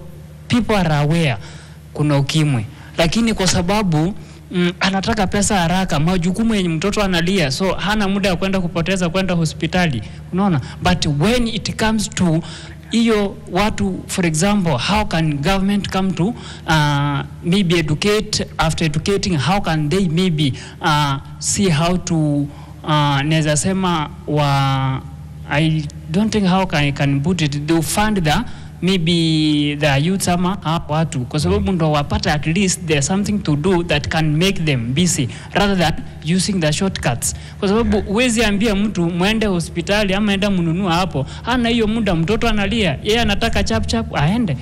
people are aware kuna ukimwi, lakini kwa sababu anataka pesa haraka, majukumu yenye mtoto analia, so hana muda ya kwenda kupoteza kwenda hospitali, unaona. But when it comes to hiyo watu, for example, how can government come to maybe educate, after educating, how can they maybe see how to neza sema I don't think how can put it, they fund maybe the youth ama watu kwa sababu ndo wapata at least there's something to do that can make them busy rather than using the shortcuts, kwa sababu uwezi ambia mtu mwende hospitali ama enda mnunua hapo, hana hiyo muda, mtoto analia, yeye anataka chap aende.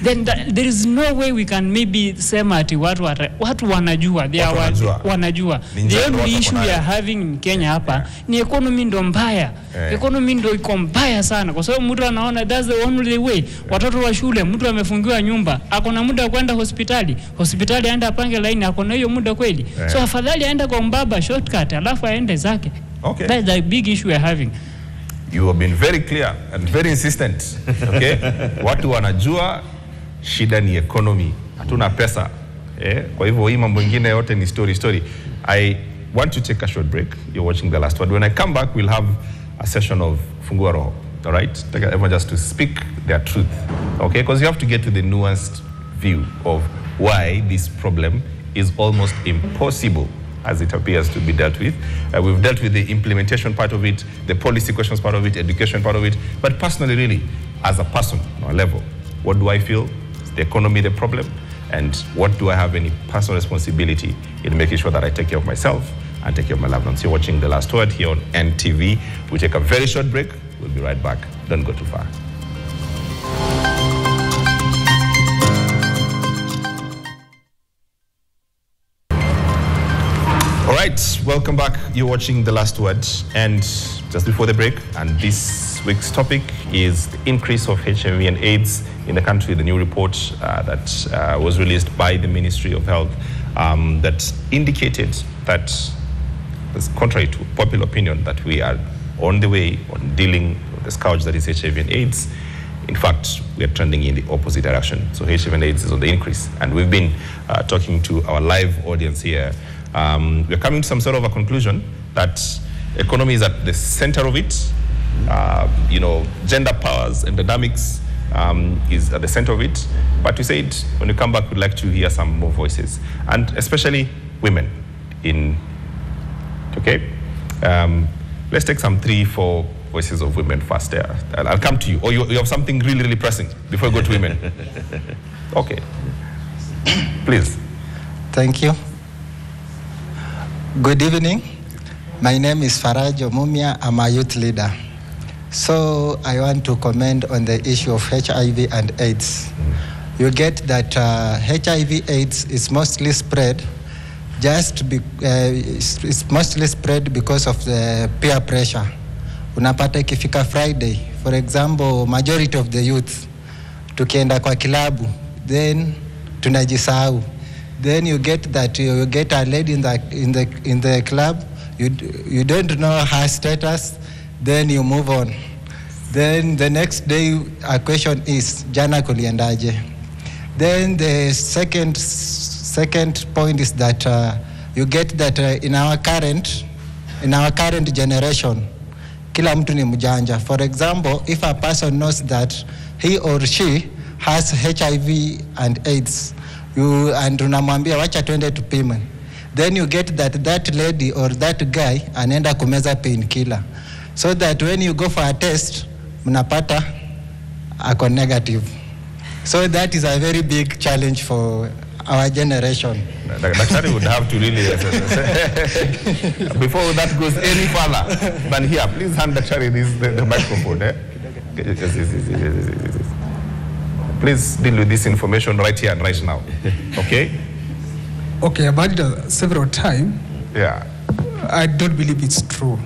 Then there is no way we can maybe sema ati watu wanajua, they are wanajua. The only issue we are having in Kenya hapa ni economy ndo mbaya. Economy ndo iko mbaya sana kwa sababu mtu anaona that's the only way. Watoto wa shule, mtu amefungiwa nyumba, akona muda wa kwenda hospitali aenda apange line, akona hiyo muda kweli? So afadhali aenda kwa mbaba shortcut alafu aende zake. Okay. That's the big issue we are having. You have been very clear and very insistent. Okay? Watu wanajua shida ni economy. Hatuna pesa. Kwa hivyo hii mambo mengine yote ni story. I want to take a short break. You're watching The Last Word. When I come back, we'll have a session of Fungua Roho. All right? Everyone just to speak their truth. Okay? Because you have to get to the nuanced view of why this problem is almost impossible as it appears to be dealt with. We've dealt with the implementation part of it, the policy questions part of it, education part of it. But personally, really, as a person on a level, what do I feel? Is the economy the problem? And what do I have any personal responsibility in making sure that I take care of myself and take care of my loved ones? You're watching The Last Word here on NTV. We take a very short break. We'll be right back. Don't go too far. All right, welcome back. You're watching The Last Word, and just before the break, and this week's topic is the increase of HIV and AIDS in the country. The new report that was released by the Ministry of Health that indicated that, contrary to popular opinion, that we are on the way on dealing with the scourge that is HIV and AIDS. In fact, we are trending in the opposite direction. So HIV and AIDS is on the increase. And we've been talking to our live audience here. We're coming to some sort of a conclusion that economy is at the center of it. Gender powers and dynamics is at the center of it. But we said, when we come back, we'd like to hear some more voices, and especially women okay? Let's take some 3-4 voices of women first there. I'll come to you. Or you have something really, really pressing before we go to women. Okay. Please. Thank you. Good evening. My name is Faraj Omumia. I'm a youth leader. So I want to comment on the issue of HIV and AIDS. You get that HIV/AIDS is mostly spread it's mostly spread because of the peer pressure. Unapata ikifika Friday, for example, majority of the youth tukienda kwa kilabu, then tunajisahau. Then you get that you get a lady in the club, you don't know her status, then you move on. Then the next day a question is jana kuliendaje. Then the second point is that you get that in our current generation, kila mtu ni mjanja. For example, if a person knows that he or she has HIV and AIDS, and unamwambia wacha twende tupime, then you get that lady or that guy anaenda kumeza painkiller, so that when you go for a test mnapata ako negative. So that is a very big challenge for our generation. Daktari would have to really before that goes any further than here, please hand Daktari the microphone. Yes. Please deal with this information right here and right now. Okay? Okay, I've heard it several times. Yeah. I don't believe it's true.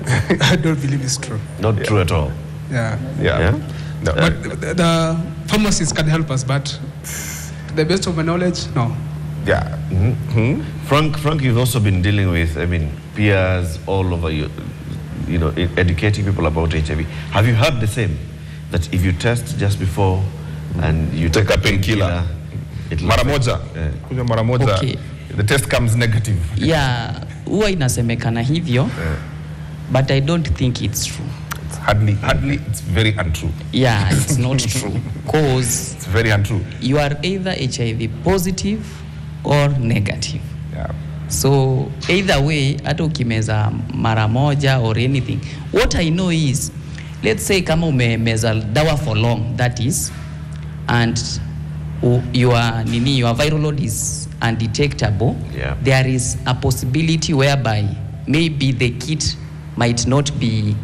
I don't believe it's true. Not true at all. Yeah. No. But the pharmacists can help us, but to the best of my knowledge, no. Yeah. Mm-hmm. Frank, you've also been dealing with, peers all over you, educating people about HIV. Have you heard the same? That if you test just before and you take a painkiller, mara moja, okay, the test comes negative. Yeah, huwa inasemekana hivyo, but I don't think it's true. It's hardly, it's very untrue. Yeah, it's not true. Because it's very untrue. You are either HIV positive or negative. Yeah. So either way, hata ukimeza mara moja or anything. What I know is, let's say kama umemeza dawa for long, that is, and your viral load is undetectable, there is a possibility whereby maybe the kit might not be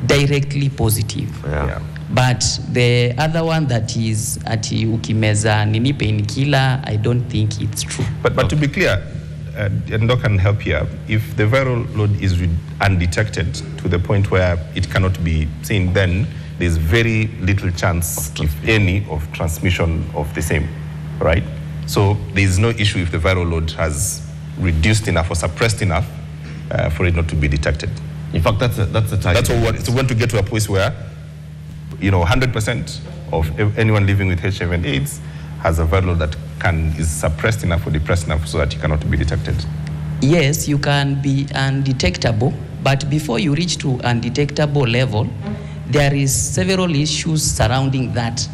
directly positive. Yeah. But the other one that is ati ukimeza painkiller, I don't think it's true. But to be clear, and Doc can help here, if the viral load is undetected to the point where it cannot be seen, then there's very little chance, if any, of transmission of the same, right? So there's no issue if the viral load has reduced enough or suppressed enough for it not to be detected. In fact, that's a target. That's what we want to get to a place where 100% of anyone living with HIV and AIDS has a viral load that is suppressed enough or depressed enough so that it cannot be detected. Yes, you can be undetectable, but before you reach to undetectable level, there is several issues surrounding that.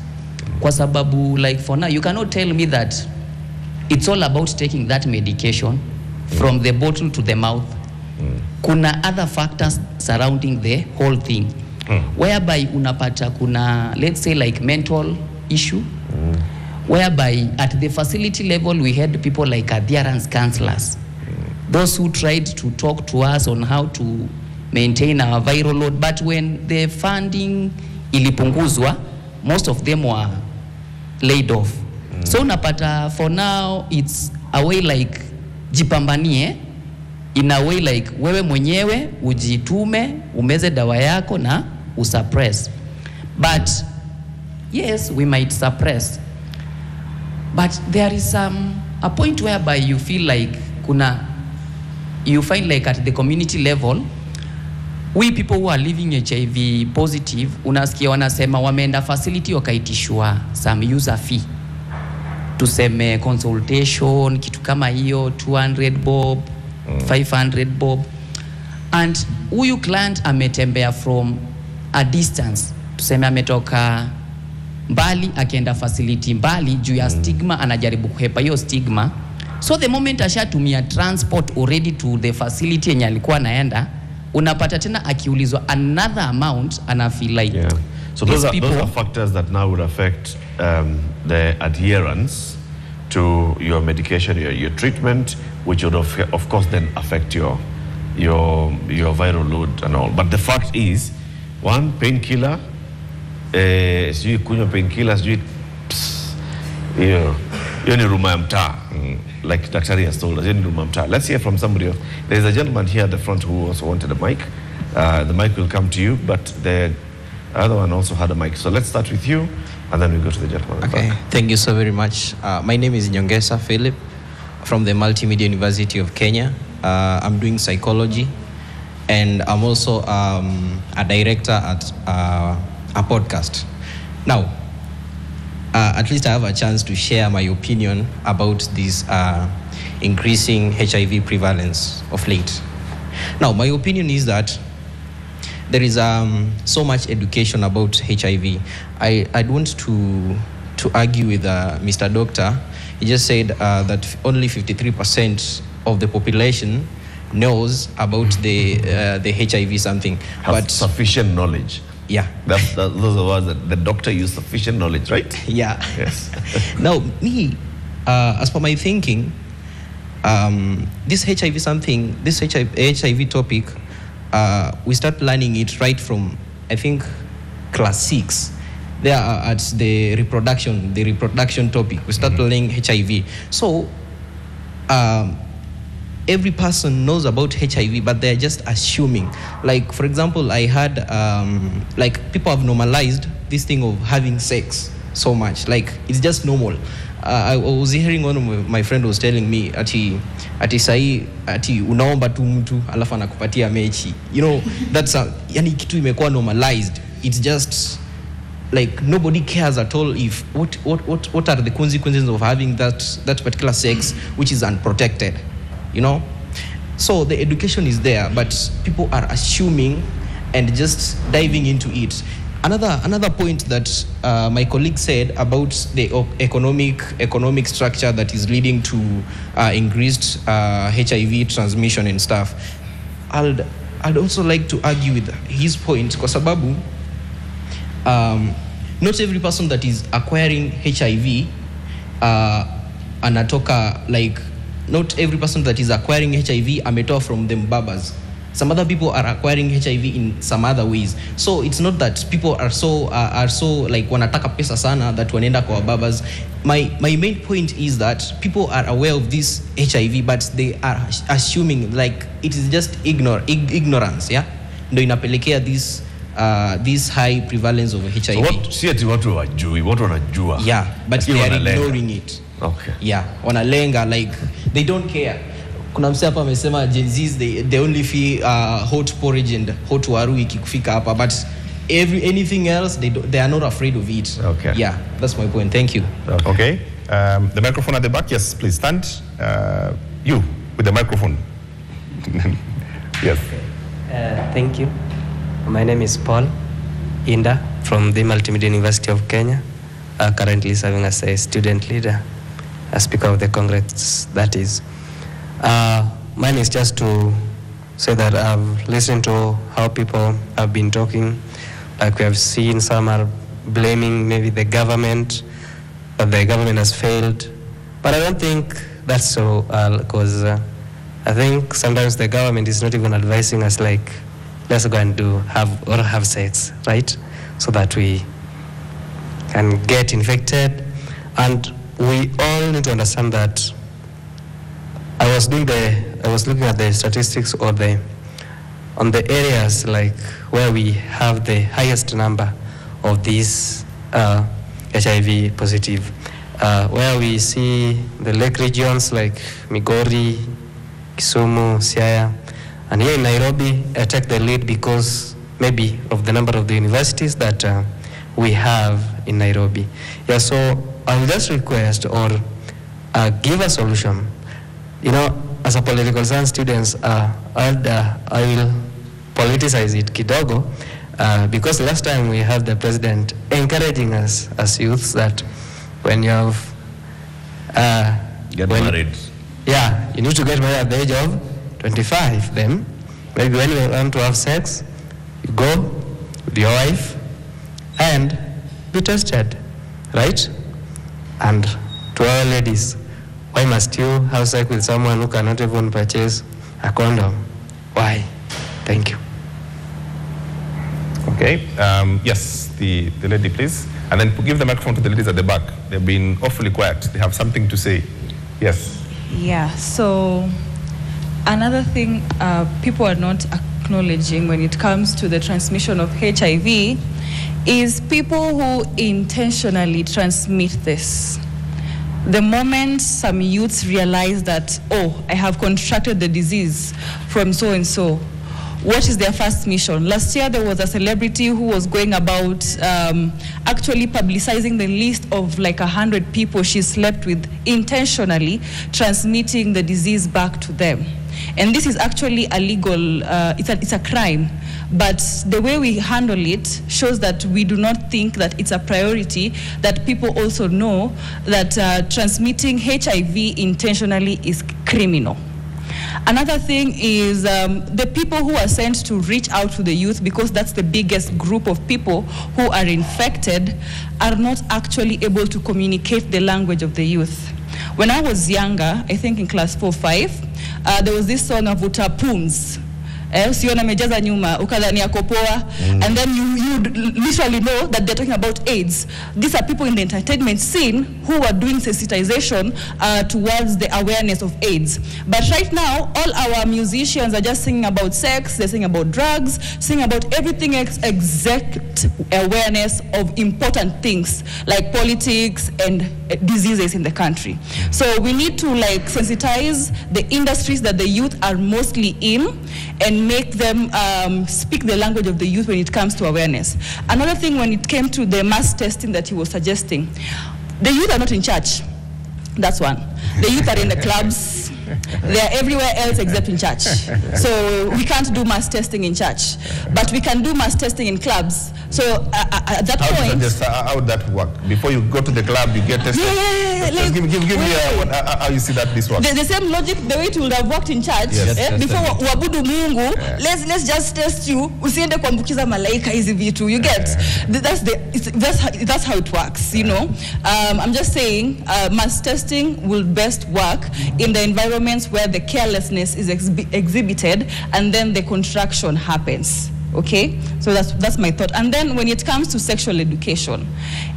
Kwa sababu, like for now, you cannot tell me that it's all about taking that medication from the bottle to the mouth. Kuna other factors surrounding the whole thing, whereby unapata kuna, let's say, like mental issue, whereby at the facility level we had people like adherence counselors, those who tried to talk to us on how to maintain our viral load, but when the funding ilipunguzwa, most of them were laid off. So unapata for now it's a way like jipambanie in a way like wewe mwenyewe ujitume, umeze dawa yako na usuppress. But yes, we might suppress. But there is a point whereby you feel like you find like at the community level, we people who are living HIV positive, unasikia wanasema wameenda facility wakaitishwa some user fee. Tuseme consultation, kitu kama hiyo, 200 bob, 500 bob. And huyu client ametembea from a distance. Tuseme ametoka mbali akienda facility mbali juu ya stigma, anajaribu kuhepa hiyo stigma. So the moment ashatumia transport already to the facility yenye alikuwa naenda, unapata tena akiulizwa another amount, ana feel like So those are factors that now would affect the adherence to your medication, your treatment, which would of course then affect your viral load and all. But the fact is, one painkiller, sijui kunywa painkiller, sijui hiyo ni rumba ya mtaa, like daktari has told us, hiyo ni rumba ya mtaa. Let's hear from somebody else. There's a gentleman here at the front who also wanted a mic. The mic will come to you, but the other one also had a mic. So let's start with you, and then we go to the gentleman. Okay, thank you so very much. My name is Nyongesa Philip from the Multimedia University of Kenya. I'm doing psychology, and I'm also a director at a podcast. Now, at least I have a chance to share my opinion about this increasing HIV prevalence of late. Now, my opinion is that there is so much education about HIV. I don't want to argue with Mr. Doctor. He just said that only 53% of the population knows about the HIV something. But sufficient knowledge. Yeah. Those are words that the doctor used, sufficient knowledge, right? Yeah. Yes. Now, me, as per my thinking, this HIV something, this HIV topic, we start learning it right from, I think, class 6. There at the reproduction topic, we start learning HIV. So, every person knows about HIV, but they're just assuming. Like, for example, I heard, like, people have normalized this thing of having sex so much. Like, it's just normal. I was hearing one of my friend was telling me, ati unaomba tu mtu alafu anakupatia mechi. You know, that's yani kitu imekuwa normalized. It's just like nobody cares at all if what are the consequences of having that particular sex which is unprotected, you know. So the education is there, but people are assuming and just diving into it. Another point that my colleague said about the economic structure that is leading to increased HIV transmission and stuff. I'd also like to argue with his point, kwa sababu not every person that is acquiring HIV anatoka, like, not every person that is acquiring HIV ametoa from them babas. Some other people are acquiring HIV in some other ways. So it's not that people are so like wanataka pesa sana that wanaenda kwa babas. My main point is that people are aware of this HIV, but they are assuming like it is just ignorance, yeah? Ndio inapelekea this high prevalence of HIV. So si ati watu wajui, watu wanajua. Yeah, but they are ignoring it. Okay. Yeah, wanalenga, like they don't care. Kuna mse hapa amesema Gen Zs they only feel hot porridge and hot waru ikifika hapa, but anything else they are not afraid of it. Okay. Yeah, that's my point. Thank you. Okay. The microphone at the back. Yes, please stand. You with the microphone. Yes. Thank you. My name is Paul Inda from the Multimedia University of Kenya. Currently serving as a student leader, a speaker of the Congress, that is. Mine is just to say that I've listened to how people have been talking. Like we have seen some are blaming maybe the government, but the government has failed. But I don't think that's so, because I think sometimes the government is not even advising us like, let's go and have sex, right? So that we can get infected. And we all need to understand that I was doing the I was looking at the statistics or on the areas like where we have the highest number of these HIV positive, where we see the lake regions like Migori, Kisumu, Siaya, and here in Nairobi, I take the lead because maybe of the number of the universities that we have in Nairobi. Yeah, so I'll just request or give a solution. You know, as a political science students, I will politicize it kidogo, because last time we had the president encouraging us as youths that when you have get married. Yeah, you need to get married at the age of 25. Then maybe when you want to have sex, you go with your wife and be tested, right? And to our ladies, why must you have sex with someone who cannot even purchase a condom? Why? Thank you. Okay, yes, the lady, please. And then give the microphone to the ladies at the back. They've been awfully quiet. They have something to say. Yes. Yeah, so another thing people are not acknowledging when it comes to the transmission of HIV is people who intentionally transmit this. The moment some youths realize that, oh, I have contracted the disease from so-and-so, what is their first mission? Last year, there was a celebrity who was going about actually publicizing the list of like 100 people she slept with, intentionally transmitting the disease back to them. And this is actually illegal, it's a crime. But the way we handle it shows that we do not think that it's a priority, that people also know that transmitting HIV intentionally is criminal. Another thing is the people who are sent to reach out to the youth, because that's the biggest group of people who are infected, are not actually able to communicate the language of the youth. When I was younger, I think in class 4-5, there was this song of Utapums. Usiona mejaza nyuma ukadhani yako poa, and then you literally know that they're talking about AIDS. These are people in the entertainment scene who are doing sensitization towards the awareness of AIDS. But right now, all our musicians are just singing about sex, they're singing about drugs, singing about everything except awareness of important things like politics and diseases in the country. So we need to like sensitize the industries that the youth are mostly in and make them speak the language of the youth when it comes to awareness. Another thing, when it came to the mass testing that he was suggesting, the youth are not in church. That's one. The youth are in the clubs. They are everywhere else except in church. So we can't do mass testing in church, but we can do mass testing in clubs. So at that point, how would that work? Before you go to the club, you get tested. Like, give me how you see that this works. The same logic, the way it would have worked in church. Yes. Before wabudu Mungu, let's just test you. Usiende kuambukiza malaika hizi vitu. You get? That's how it works. You know. I'm just saying, mass testing will best work in the environments where the carelessness is exhibited and then the contraction happens. Okay, so that's my thought. And then when it comes to sexual education,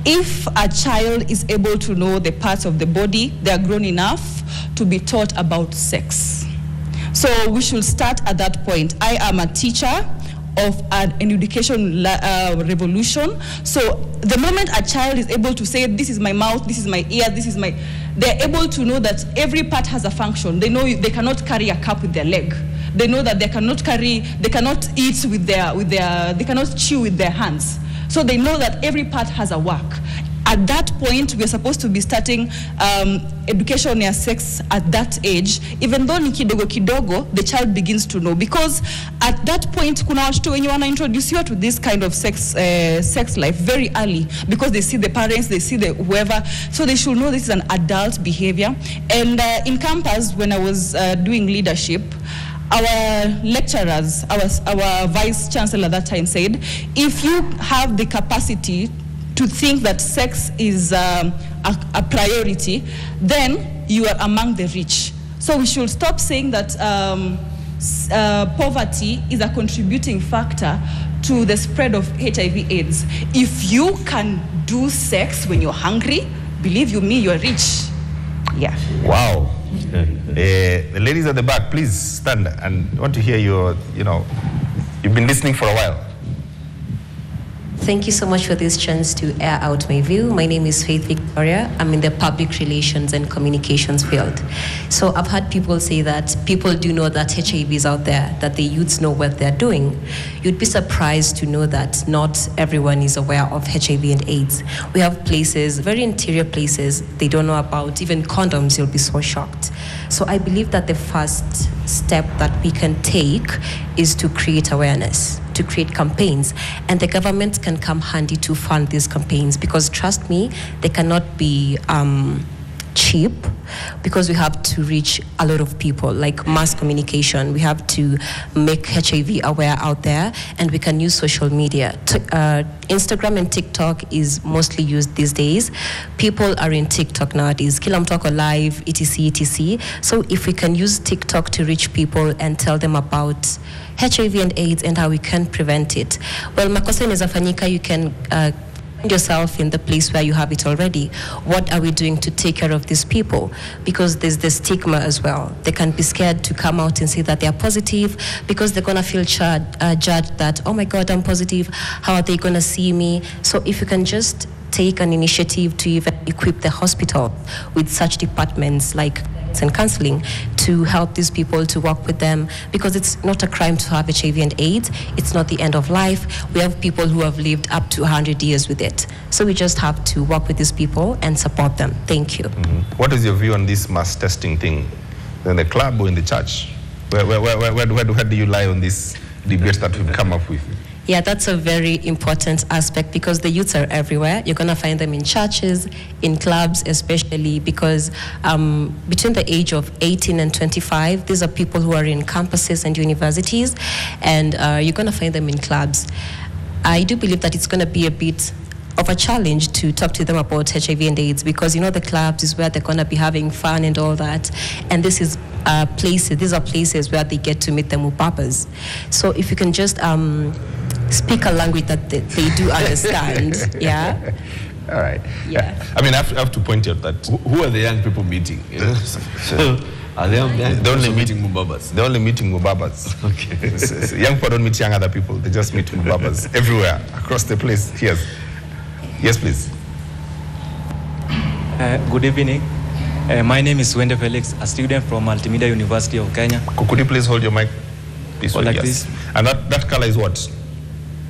if a child is able to know the parts of the body, they are grown enough to be taught about sex. So we should start at that point. I am a teacher of an education revolution. So the moment a child is able to say, this is my mouth, this is my ear, this is my, they're able to know that every part has a function. They know they cannot carry a cup with their leg. They know that they cannot eat with they cannot chew with their hands. So they know that every part has a work. At that point, we're supposed to be starting education near sex at that age, even though ni kidogo kidogo, the child begins to know. Because at that point, kuna watoto wenye wana introduce you to this kind of sex life very early, because they see the parents, they see the whoever, so they should know this is an adult behavior. And in campus, when I was doing leadership, our lecturers, our vice chancellor at that time said, if you have the capacity to think that sex is a priority, then you are among the rich. So we should stop saying that poverty is a contributing factor to the spread of HIV/AIDS. If you can do sex when you're hungry, believe you me, you're rich. Yeah. Wow. The ladies at the back, please stand, and I want to hear your, you've been listening for a while. Thank you so much for this chance to air out my view. My name is Faith Victoria. I'm in the public relations and communications field. So I've had people say that people do know that HIV is out there, that the youths know what they're doing. You'd be surprised to know that not everyone is aware of HIV and AIDS. We have places, very interior places, they don't know about, even condoms, you'll be so shocked. So I believe that the first step that we can take is to create awareness, to create campaigns, and the government can come handy to fund these campaigns, because trust me, they cannot be cheap, because we have to reach a lot of people, like mass communication. We have to make HIV aware out there, and we can use social media. Instagram and TikTok is mostly used these days. People are in TikTok nowadays. Kila mtoko live, etc, etc. So if we can use TikTok to reach people and tell them about HIV and AIDS and how we can prevent it. Well, makosa inaweza fanyika, you can find yourself in the place where you have it already. What are we doing to take care of these people? Because there's the stigma as well. They can be scared to come out and say that they are positive, because they're going to feel judged that, oh my God, I'm positive. How are they going to see me? So if you can just take an initiative to even equip the hospital with such departments like and counseling to help these people, to work with them, because it's not a crime to have HIV and AIDS. It's not the end of life. We have people who have lived up to 100 years with it. So we just have to work with these people and support them. Thank you. What is your view on this mass testing thing? In the club or in the church? Where do you lie on this debate that we've come up with? Yeah, that's a very important aspect, because the youths are everywhere. You're going to find them in churches, in clubs, especially because between the age of 18 and 25, these are people who are in campuses and universities, and you're going to find them in clubs. I do believe that it's going to be a bit of a challenge to talk to them about HIV and AIDS, because the clubs is where they're going to be having fun and all that, and these are places where they get to meet the mupapas. So if you can just speak a language that they do understand. Yeah. All right. Yeah. I mean, I have to point out that who are the young people meeting? So are they only meeting mubabas? They're only meeting mubabas. Okay. So young people don't meet young other people. They just meet mubabas everywhere across the place. Yes, please. Good evening. My name is Wende Felix, a student from Multimedia University of Kenya. Could you please hold your mic? Like this. And that color is what?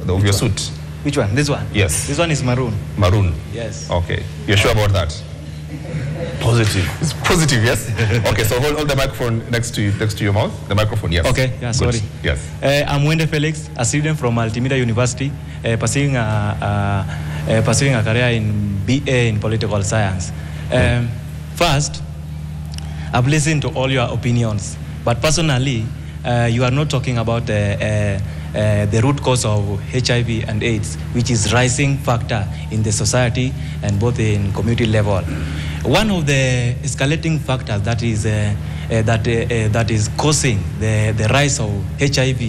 Of your suit? Which one? This one? Yes. This one is maroon. Maroon? Yes. Okay. You're sure about that? Positive. It's positive, yes? Okay, so hold the microphone next to your mouth. The microphone, yes. Okay, yeah, sorry. Yes. I'm Wende Felix, a student from Multimedia University, pursuing a career in BA in political science. First, I've listened to all your opinions, but personally, you are not talking about the root cause of HIV and AIDS, which is rising factor in the society and both in community level. One of the escalating factors that is causing the rise of HIV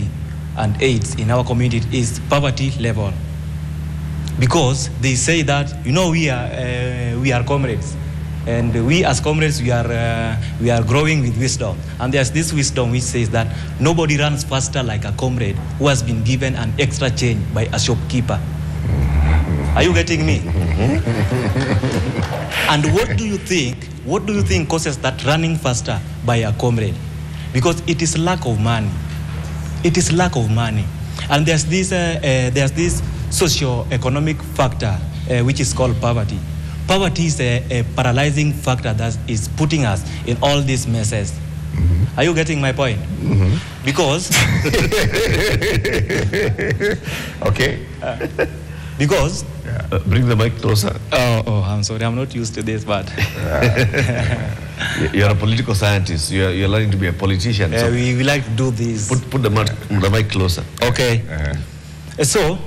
and AIDS in our community is poverty level. Because they say that we are comrades. And we as comrades, we are growing with wisdom. And there's this wisdom which says that nobody runs faster like a comrade who has been given an extra change by a shopkeeper. Are you getting me? And what do you think causes that running faster by a comrade? Because it is lack of money. It is lack of money. And there's this socio-economic factor which is called poverty. Poverty is a paralyzing factor that is putting us in all these messes. Are you getting my point? Because okay. Because bring the mic closer. Oh, I'm sorry, I'm not used to this, but you're a political scientist. You're learning to be a politician. So we like to do this. Put the mic closer. Okay. So,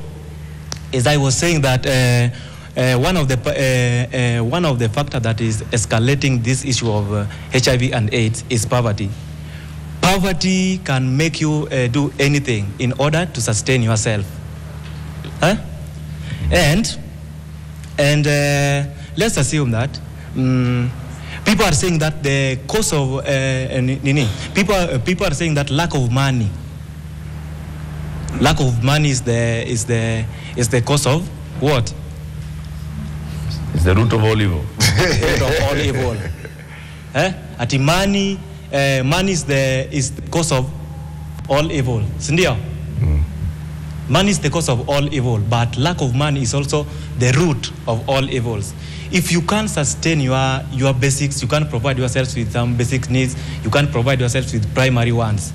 as I was saying that. One of the factors that is escalating this issue of HIV and AIDS is poverty. Poverty can make you do anything in order to sustain yourself. And let's assume that people are saying that the cause of people are saying that lack of money is the cause of what? It's the root of all evil. The root of all evil. Ati money is the cause of all evil. Sindio? Money is the cause of all evil, but lack of money is also the root of all evils. If you can't sustain your basics, you can't provide yourself with some basic needs, you can't provide yourself with primary ones.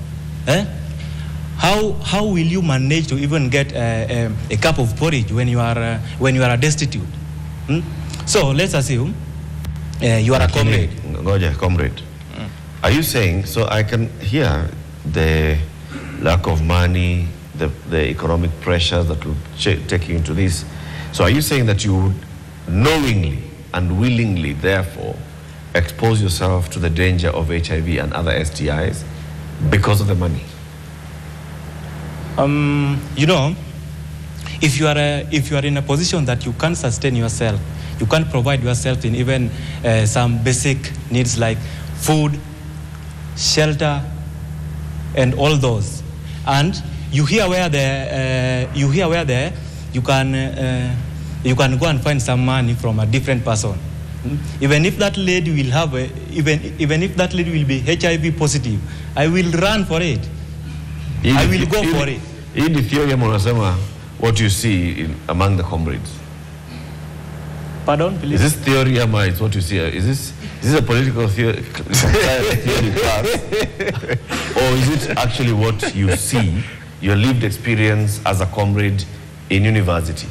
How will you manage to even get a cup of porridge when you are destitute? So let's assume you are a comrade. Goja, comrade. Are you saying, so I can hear the lack of money, the economic pressures that will take you into this. So are you saying that you would knowingly and willingly, therefore, expose yourself to the danger of HIV and other STIs because of the money? You know, if you are in a position that you can't sustain yourself, you can't provide yourself in even some basic needs like food, shelter, and all those, and you hear where you can go and find some money from a different person. Even if that lady will have even if that lady will be HIV positive, I will run for it. I will go for it. In the theory, what you see among the comrades. Pardon, please? Is this theory, it's what you see? Is this a political theory class? Or is it actually what you see, your lived experience as a comrade in university?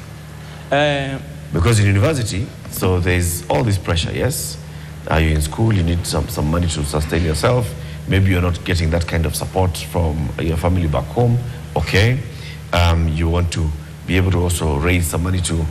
Because in university, so there's all this pressure, yes? Are you in school? You need some money to sustain yourself. Maybe you're not getting that kind of support from your family back home. Okay. You want to be able to also raise some money to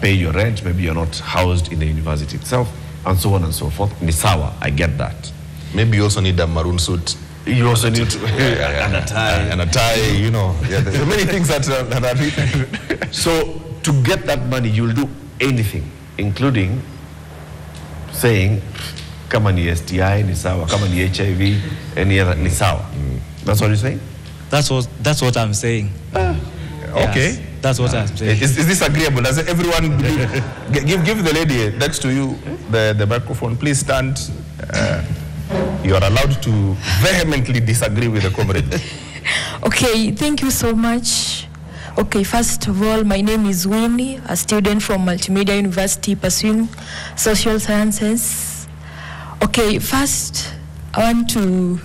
pay your rent. Maybe you're not housed in the university itself, and so on and so forth. Nisawa, I get that. Maybe you also need a maroon suit. You also need to, and a tie. And a tie, you know. Yeah, there are many things that are So to get that money, you'll do anything, including saying, kama ni STI, nisawa, kama ni HIV, any other, nisawa. That's what you're saying? That's what I'm saying. Okay. Yes, that's what I'm saying. Is this agreeable? Does everyone believe? Give the lady next to you the microphone. Please stand. You are allowed to vehemently disagree with the comrade. Okay, thank you so much. Okay, first of all, my name is Winnie, a student from Multimedia University pursuing social sciences. Okay, first, I want to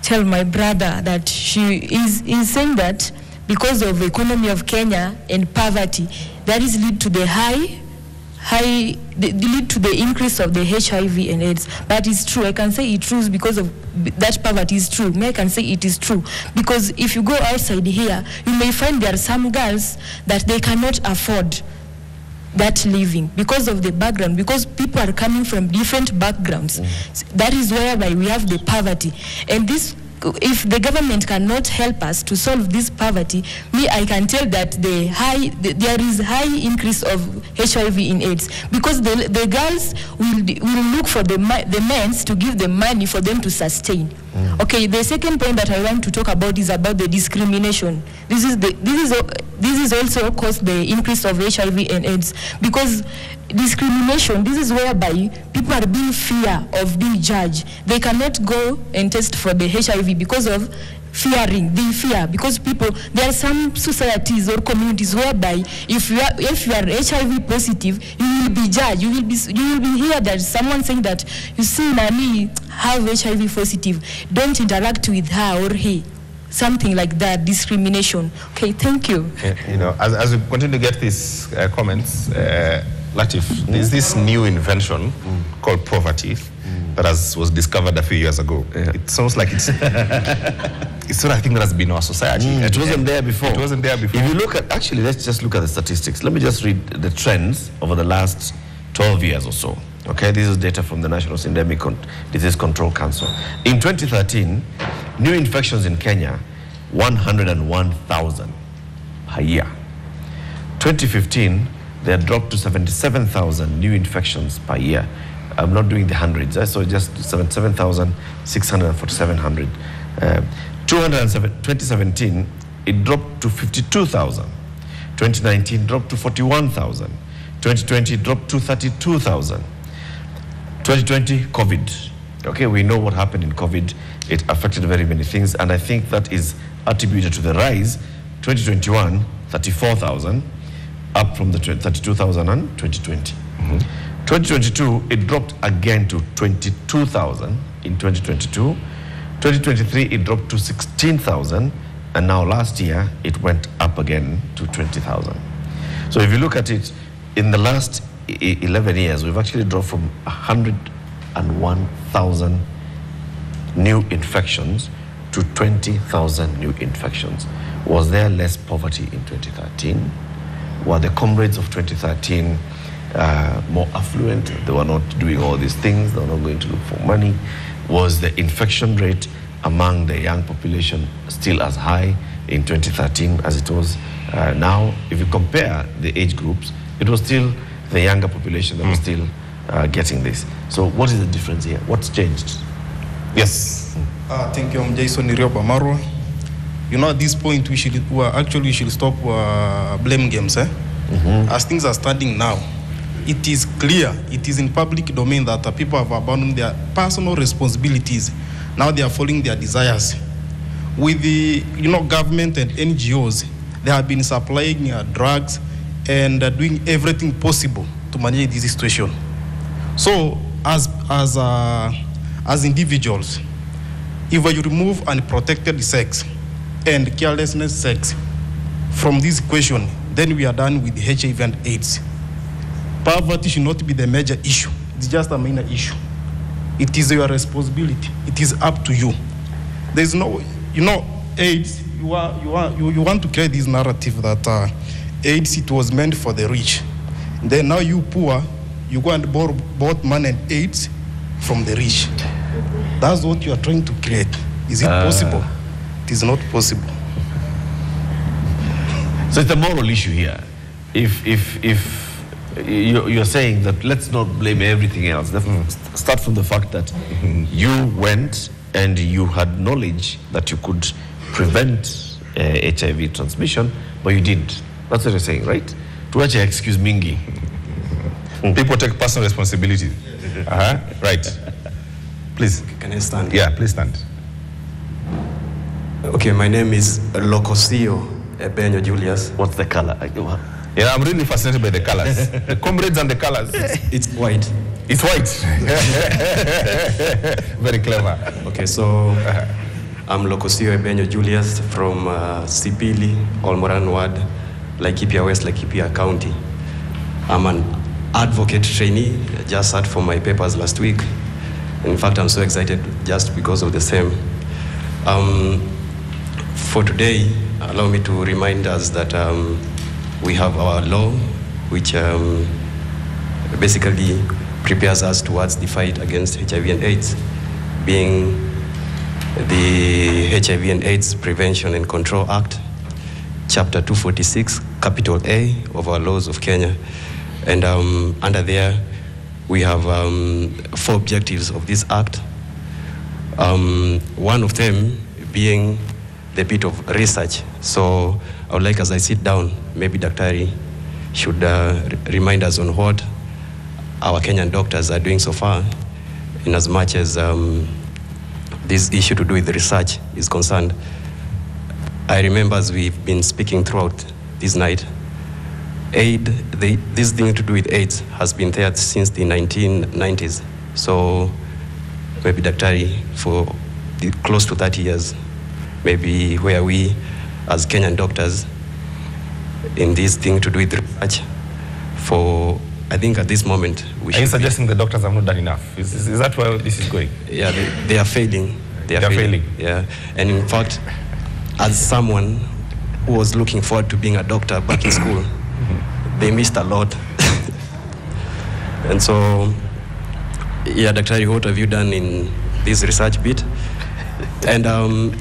tell my brother that she is saying that because of the economy of Kenya and poverty, that is lead to the lead to the increase of the HIV and AIDS. But it's true. I can say it's true because of that poverty is true. I can say it is true because if you go outside here, you may find there are some girls that they cannot afford that living because of the background, because people are coming from different backgrounds. That is whereby we have the poverty. And this, if the government cannot help us to solve this poverty, I can tell that there is high increase of HIV in AIDS because the girls will look for the men to give them money for them to sustain. Okay, the second point that I want to talk about is about the discrimination. This is also caused the increase of HIV and AIDS because discrimination, this is whereby people are being fear of being judged. They cannot go and test for the HIV because of fearing. They fear because there are some societies or communities whereby if you are HIV positive, you will be judged. You will be here that someone saying that you see Nani have HIV positive, don't interact with her or he. Something like that, discrimination. Okay, thank you. You know, as we continue to get these comments, Latif, there's this new invention called poverty that was discovered a few years ago. It sounds like it's not a thing that has been in our society. It wasn't there before. It wasn't there before. If you look at, actually, let's just look at the statistics. Let me just read the trends over the last 12 years or so. Okay, this is data from the National Endemic Disease Control Council. In 2013, new infections in Kenya, 101,000 per year. 2015, they had dropped to 77,000 new infections per year. I'm not doing the hundreds, so just 7,647. 2017, it dropped to 52,000. 2019 dropped to 41,000. 2020 dropped to 32,000. 2020, COVID. Okay, we know what happened in COVID. It affected very many things, and I think that is attributed to the rise. 2021, 34,000, up from the 32,000 and 2020. 2022, it dropped again to 22,000 in 2022. 2023, it dropped to 16,000, and now last year, it went up again to 20,000. So if you look at it, in the last 11 years, we've actually dropped from 101,000 new infections to 20,000 new infections. Was there less poverty in 2013? Were the comrades of 2013 more affluent? They were not doing all these things. They were not going to look for money. Was the infection rate among the young population still as high in 2013 as it was now? If you compare the age groups, it was still the younger population that was still getting this. So what is the difference here? What's changed? Yes. Thank you. I'm Jason Irioba Marwa. You know, at this point, we should stop blame games. As things are standing now, it is clear, it is in public domain that people have abandoned their personal responsibilities. Now they are following their desires. With the government and NGOs, they have been supplying drugs and doing everything possible to manage this situation. So, as individuals, if you remove unprotected sex and carelessness sex from this equation, then we are done with HIV and AIDS. Poverty should not be the major issue. It's just a minor issue. It is your responsibility. It is up to you. There's no, AIDS, you want to create this narrative that AIDS, it was meant for the rich. Then now you poor, you go and borrow both money and AIDS from the rich. That's what you are trying to create. Is it possible? It is not possible. So it's a moral issue here. If you're saying that let's not blame everything else. Start from the fact that you went and you had knowledge that you could prevent HIV transmission, but you didn't. That's what you're saying, right? To which excuse mingi. People take personal responsibility. Right. Please. Can I stand? Yeah, please stand. Okay, my name is Locosio Ebenyo Julius. What's the color? Yeah, I'm really fascinated by the colors. The comrades and the colors. It's white. It's white. Very clever. Okay, so I'm Locosio Ebenyo Julius from Sipili, Olmoran Ward, Laikipia West, Laikipia County. I'm an advocate trainee, just sat for my papers last week. In fact, I'm so excited just because of the same. For today, allow me to remind us that we have our law, which basically prepares us towards the fight against HIV and AIDS, being the HIV and AIDS Prevention and Control Act, Chapter 246, Capital A of our laws of Kenya. And under there, we have 4 objectives of this act. One of them being the bit of research. So I would like, as I sit down, maybe Daktari should remind us on what our Kenyan doctors are doing so far, in as much as this issue to do with research is concerned. I remember, as we've been speaking throughout this night, this thing to do with AIDS has been there since the 1990s. So maybe Daktari, for close to 30 years, maybe where we as Kenyan doctors in this thing to do with research for, I think at this moment we should. Are you suggesting the doctors have not done enough? Is that where this is going? Yeah, they are failing. They are failing. Yeah, and in fact, as someone who was looking forward to being a doctor back in school, they missed a lot. And so, yeah, Dr. what have you done in this research bit? And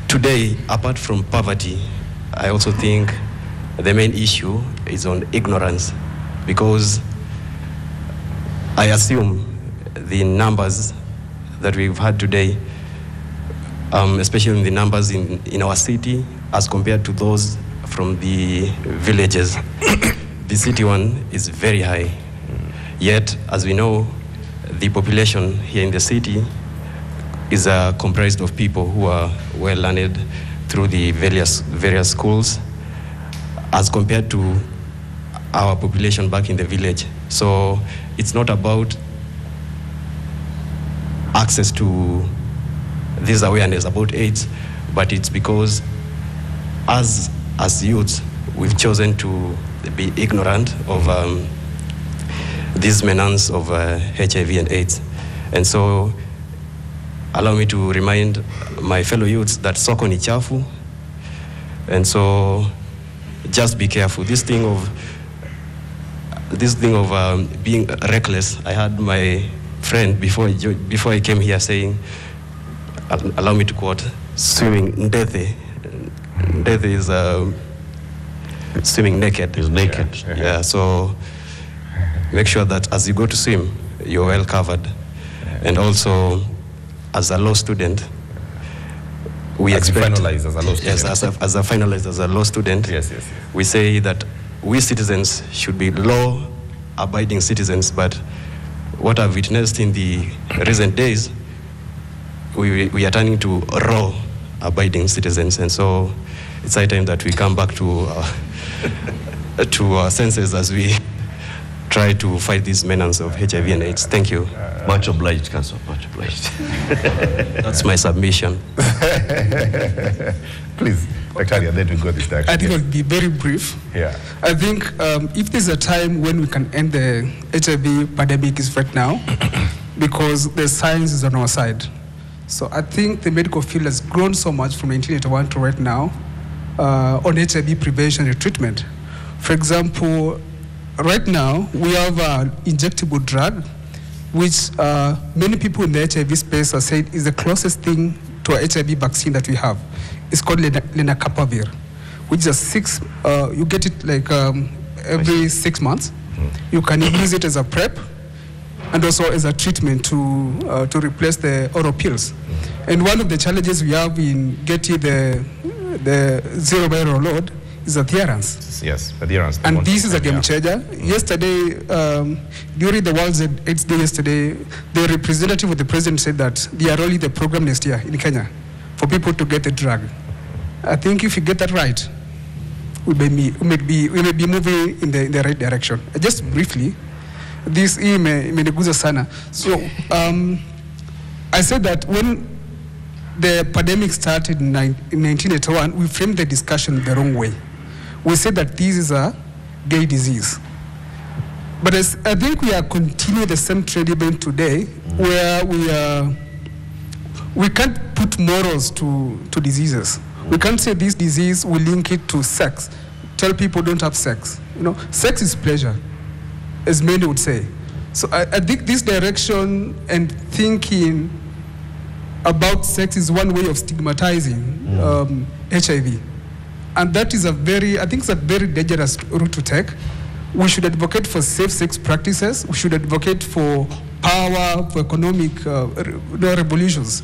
today, apart from poverty, I also think the main issue is on ignorance, because I assume the numbers that we've had today, especially the numbers in our city as compared to those from the villages. The city one is very high. Yet, as we know, the population here in the city is comprised of people who are well learned through the various schools as compared to our population back in the village. So it's not about access to this awareness about AIDS, but it's because as youths, we've chosen to be ignorant of this menace of HIV and AIDS. And so allow me to remind my fellow youths that soko ni chafu. And so just be careful. This thing of being reckless, I had my friend before I came here saying, allow me to quote, swimming ndethe. Ndethe is swimming naked. Is naked. Yeah, so make sure that as you go to swim, you're well covered. And also, as a law student, we expect... finalize as a law student. Yes, as a finalized as a law student, we say that we citizens should be law-abiding citizens, but what I've witnessed in the recent days, we are turning to law-abiding citizens, and so it's high time that we come back to our senses as we try to fight this menace of HIV and AIDS. Thank you. Much obliged, Council. Much obliged. That's my submission. Please, Dr. then we go this direction. I think I'll be very brief. Yeah. I think if there's a time when we can end the HIV pandemic is right now, because the science is on our side. So I think the medical field has grown so much from 1981 to right now on HIV prevention and treatment. For example, right now we have an injectable drug, which many people in the HIV space are saying is the closest thing to an HIV vaccine that we have. It's called lenacapavir, which is you get it like every 6 months. You can use it as a PrEP and also as a treatment to replace the oral pills. And one of the challenges we have in getting the zero viral load is adherence. Yes, adherence. And this is a game changer. Yesterday, during the World AIDS Day yesterday, the representative of the president said that they are rolling the program next year in Kenya for people to get the drug. I think if you get that right, we may be moving in the right direction. Just briefly, this imeniguza sana. So I said that when the pandemic started in 1981, we framed the discussion the wrong way. We said that this is a gay disease. But I think we are continuing the same trend even today, where we can't put morals to diseases. We can't say this disease, we link it to sex. Tell people don't have sex. Sex is pleasure, as many would say. So I think this direction and thinking about sex is one way of stigmatizing HIV. And that is I think it's a very dangerous route to take. We should advocate for safe sex practices. We should advocate for power, for economic revolutions.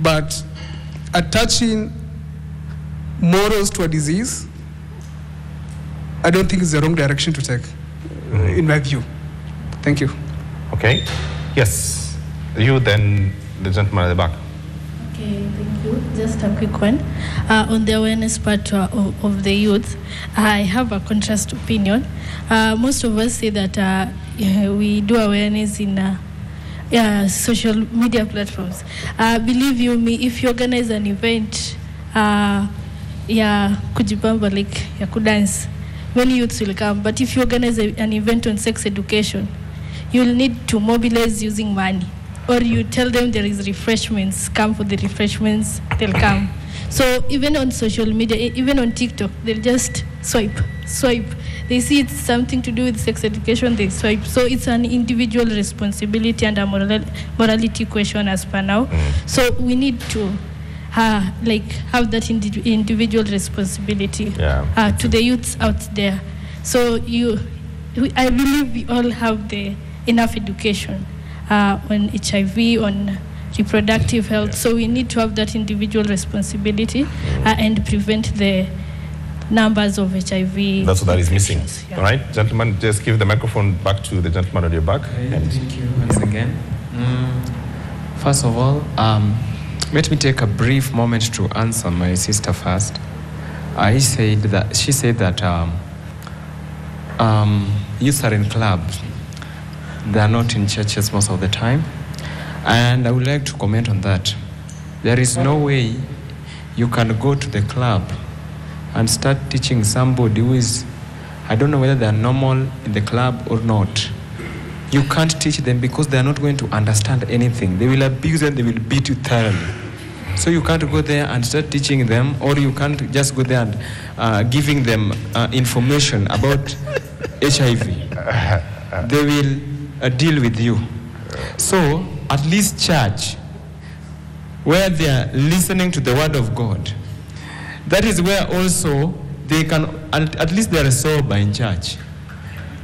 But attaching morals to a disease, I don't think it's the wrong direction to take, in my view. Thank you. Okay. Yes. You then, the gentleman at the back. Okay, thank you. Just a quick one. On the awareness part of the youth, I have a contrast opinion. Most of us say that we do awareness in social media platforms. Believe you me, if you organize an event, kujibamba, like ya kudance, many youths will come. But if you organize an event on sex education, you'll need to mobilize using money. Or you tell them there is refreshments, come for the refreshments, they'll come. So even on social media, even on TikTok, they'll just swipe. They see it's something to do with sex education, they swipe. So it's an individual responsibility and a morality question as per now. So we need to have that individual responsibility to the youths out there. So I believe we all have enough education. on HIV, on reproductive health. So we need to have that individual responsibility and prevent the numbers of HIV. That's what that is missing. All right, gentlemen, just give the microphone back to the gentleman on your back. Thank you once again. First of all, let me take a brief moment to answer my sister first. She said that youth are in clubs. They are not in churches most of the time. And I would like to comment on that. There is no way you can go to the club and start teaching somebody who is, I don't know whether they are normal in the club or not. You can't teach them because they are not going to understand anything. They will abuse and they will beat you thoroughly. So you can't go there and start teaching them, or you can't just go there and giving them information about HIV. They will deal with you. So at least church, where they are listening to the word of God, that is where also they can, at least they are sober in church.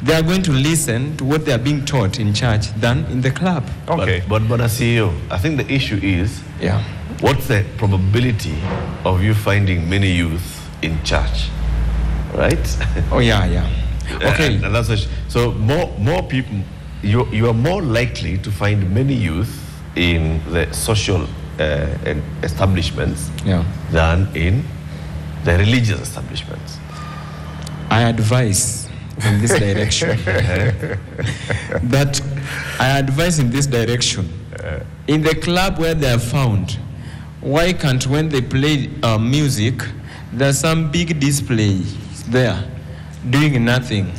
They are going to listen to what they are being taught in church than in the club. Okay. But CEO, I think the issue is, what's the probability of you finding many youth in church, right? Oh yeah. Okay. And that's so more people. You are more likely to find many youth in the social establishments than in the religious establishments. I advise in this direction. That I advise in this direction. In the club where they are found, why can't, when they play music, there's some big display there doing nothing,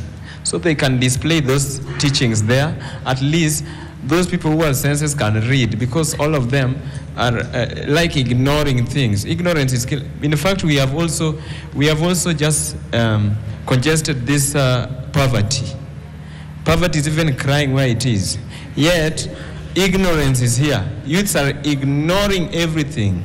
so they can display those teachings there. At least those people who are senses can read, because all of them are like ignoring things. Ignorance is in fact, we have also just congested this poverty. Poverty is even crying where it is. Yet ignorance is here. Youths are ignoring everything.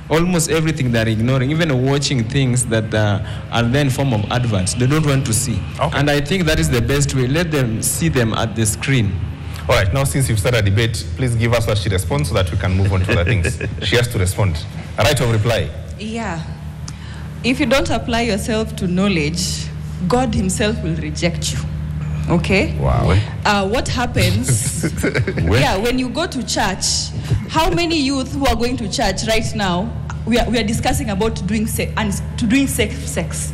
Almost everything they're ignoring, even watching things that are then form of adverts. They don't want to see. Okay. And I think that is the best way. Let them see them at the screen. All right, now since you've started a debate, please give us what she responds so that we can move on to other things. She has to respond. A right of reply. Yeah. If you don't apply yourself to knowledge, God himself will reject you. Okay? Wow. What happens? When you go to church, how many youth who are going to church right now, we are discussing about doing sex.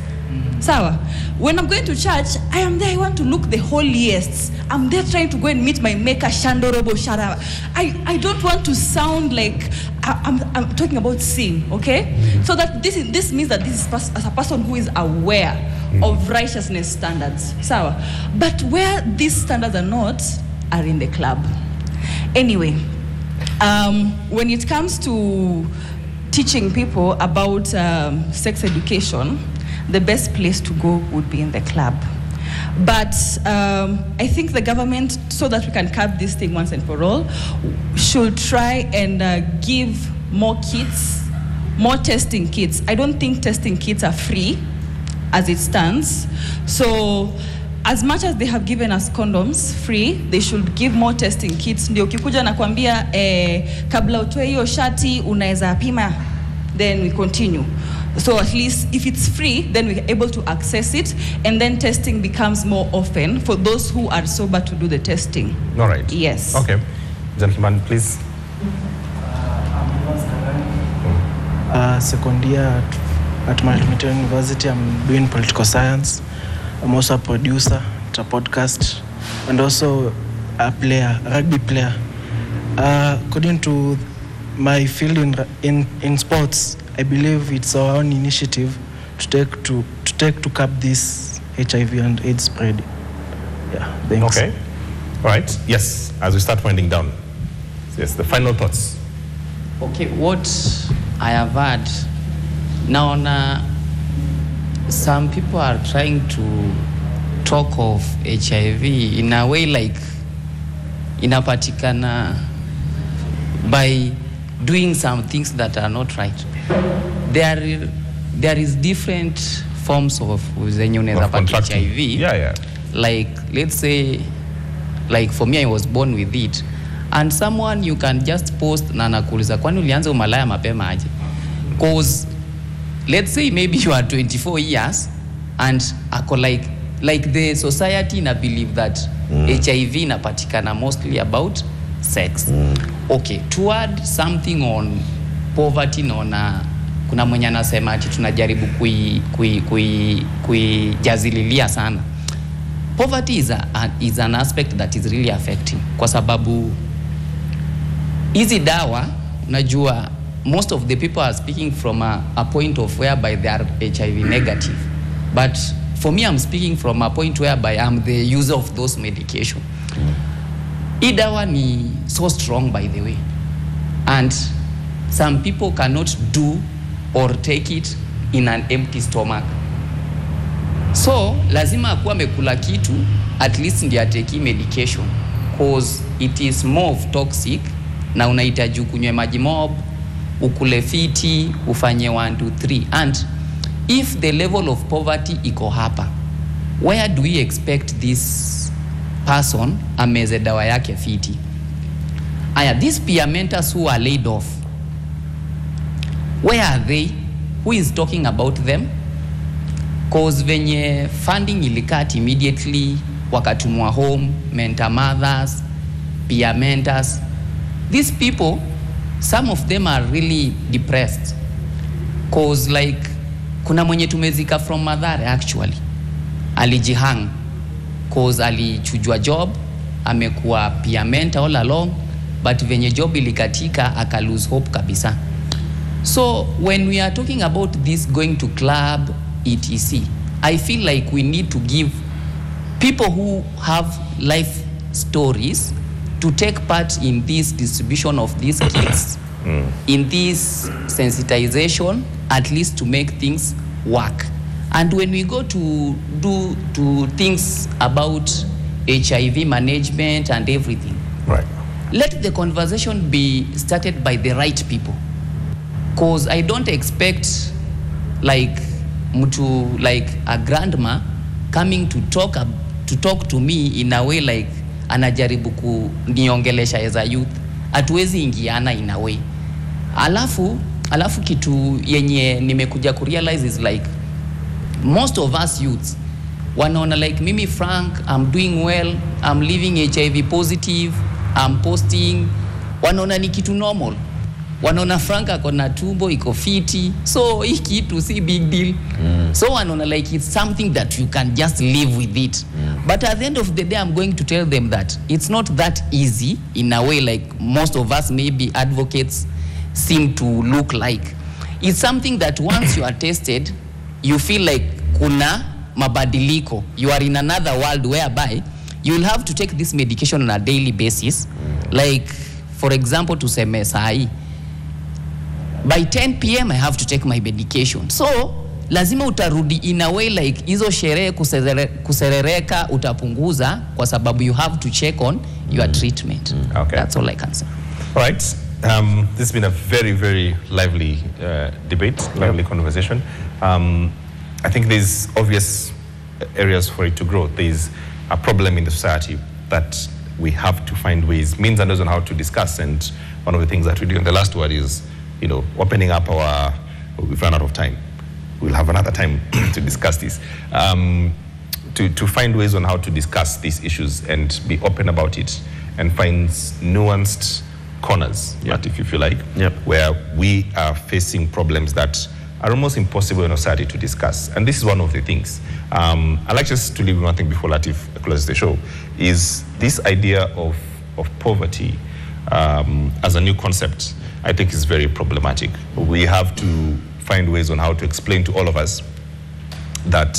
Sawa. When I'm going to church, I am there, I want to look the holiest. I'm there trying to go and meet my maker, Shandorobo Shara. I don't want to sound like I'm talking about sin, okay? So that this means that this is as a person who is aware of righteousness standards. Sawa. But where these standards are not, are in the club. Anyway, when it comes to teaching people about sex education, the best place to go would be in the club. But I think the government, so that we can curb this thing once and for all, should try and give more kits, more testing kits. I don't think testing kits are free as it stands. So as much as they have given us condoms free, they should give more testing kits. Ndio ukikuja na kuambia kabla utoe hiyo shati unaweza pima, then we continue. So at least if it's free, then we're able to access it, and then testing becomes more often for those who are sober to do the testing. All right. Yes. Okay. Gentleman, please. Second year at Multimedia University, I'm doing political science. I'm also a producer at a podcast, and also a player, a rugby player. According to my field in sports, I believe it's our own initiative to take to curb this HIV and AIDS spread. Yeah, thanks. Okay. All right. Yes, as we start winding down. Yes, the final thoughts. Okay, what I have heard now, some people are trying to talk of HIV in a way like inapatikana by doing some things that are not right. There is different forms of HIV. Yeah. Like, let's say, like for me, I was born with it. and someone you can just post na anakuuliza kwani ulianza umalaya mapema aje? Cause let's say maybe you are 24 years and ako like the society na believe that HIV inapatikana mostly about sex. Okay, to add something on poverty naona kuna mwenye anasema ati tunajaribu kuijazililia sana. Poverty is an aspect that is really affecting kwa sababu hizi dawa najua most of the people are speaking from a point of whereby they are HIV negative, but for me I'm speaking from a point whereby I'm the user of those medication. Hii dawa ni so strong by the way, and some people cannot do or take it in an empty stomach. So lazima akuwa amekula kitu at least ndiye ateki medication, cause it is more of toxic na unahitaji kunywe maji mob, ukule fiti, ufanye 1 2 3. And if the level of poverty iko hapa, where do we expect this person ameze dawa yake fiti? Aya, these peer mentors who are laid off, where are they? Who is talking about them? Cause venye funding ilikat immediately, wakatumwa home, mentor mothers, peer mentors. These people, some of them are really depressed. Cause like, kuna mwenye tumezika from Mathare actually. Alijihang. Cause alichujwa job, amekuwa peer mentor all along, but venye job ilikatika, aka lose hope kabisa. So when we are talking about this going to club, etc., I feel like we need to give people who have life stories to take part in this distribution of these kits, in this sensitization, at least to make things work. And when we go to do things about HIV management and everything, right, let the conversation be started by the right people. Cause I don't expect like a grandma coming to talk to me in a way like anajaribu kuniongelesha as a youth. Hatuwezi ingiana in a way. Alafu kitu yenye nimekuja kurealize is like most of us youths wanaona like mimi Frank, I'm doing well, I'm living HIV positive, I'm posting, wanaona ni kitu normal. Wanaona Frank akona tumbo iko fiti, so hii kitu si big deal. So wanaona like it's something that you can just live with it. But at the end of the day, I'm going to tell them that it's not that easy in a way like most of us maybe advocates seem to look like. It's something that once you are tested, you feel like kuna mabadiliko. You are in another world whereby you will have to take this medication on a daily basis. Like, for example, to say mesai, by 10 p.m. I have to take my medication. So lazima utarudi in a way like hizo sherehe kuserereka utapunguza kwa sababu you have to check on your treatment. Okay. That's all I can say. All right. This has been a very, very lively debate, lively conversation. I think there's obvious areas for it to grow. There's a problem in the society that we have to find ways, means and ways on how to discuss. And one of the things that we do in the last word is, opening up we've run out of time. We'll have another time to discuss this. To find ways on how to discuss these issues and be open about it and find nuanced corners, if you feel like, where we are facing problems that are almost impossible in our society to discuss. And this is one of the things. I'd like just to leave one thing before Latif closes the show, is this idea of poverty as a new concept, I think is very problematic. We have to find ways on how to explain to all of us that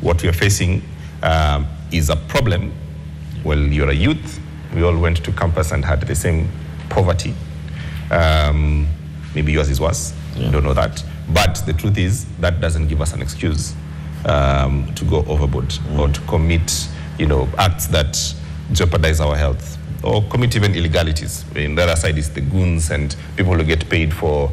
what we are facing is a problem. Well, you're a youth, we all went to campus and had the same poverty. Maybe yours is worse, don't know that. But the truth is, that doesn't give us an excuse to go overboard or to commit, acts that jeopardize our health or commit even illegalities. In the other side is the goons and people who get paid for,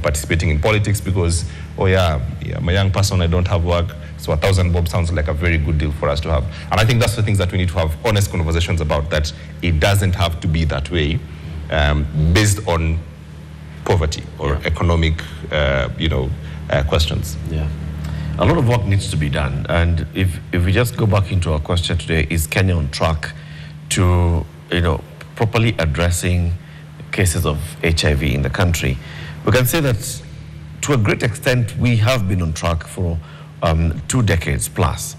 participating in politics because, I'm a young person, I don't have work, so 1,000 bob sounds like a very good deal for us to have. And I think that's the things that we need to have honest conversations about, that it doesn't have to be that way. based on poverty or economic, questions. Yeah. A lot of work needs to be done. And if we just go back into our question today, is Kenya on track to, properly addressing cases of HIV in the country? We can say that to a great extent, we have been on track for 2 decades plus.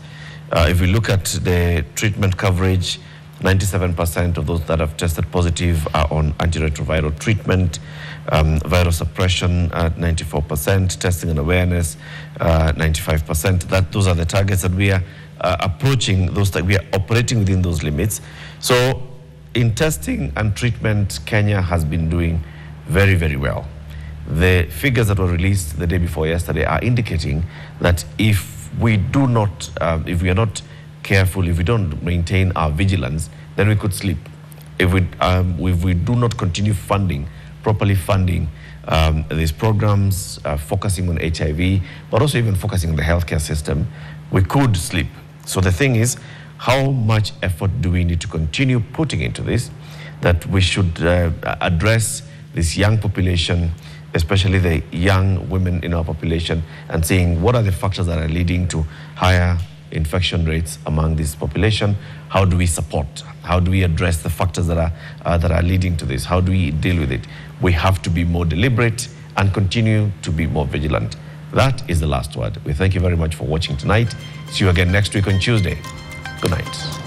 If we look at the treatment coverage, 97% of those that have tested positive are on antiretroviral treatment, viral suppression at 94%, testing and awareness 95%. Those are the targets that we are approaching. We are operating within those limits. So in testing and treatment, Kenya has been doing very, very well. The figures that were released the day before yesterday are indicating that if we are not careful, if we don't maintain our vigilance, then we could slip. If we do not continue properly funding these programs, focusing on HIV, but also even focusing on the healthcare system, we could slip. So the thing is, how much effort do we need to continue putting into this, that we should address this young population, especially the young women in our population, and seeing what are the factors that are leading to higher infection rates among this population. How do we support? How do we address the factors that are leading to this? How do we deal with it? We have to be more deliberate and continue to be more vigilant. That is the last word. We thank you very much for watching tonight. See you again next week on Tuesday. Good night.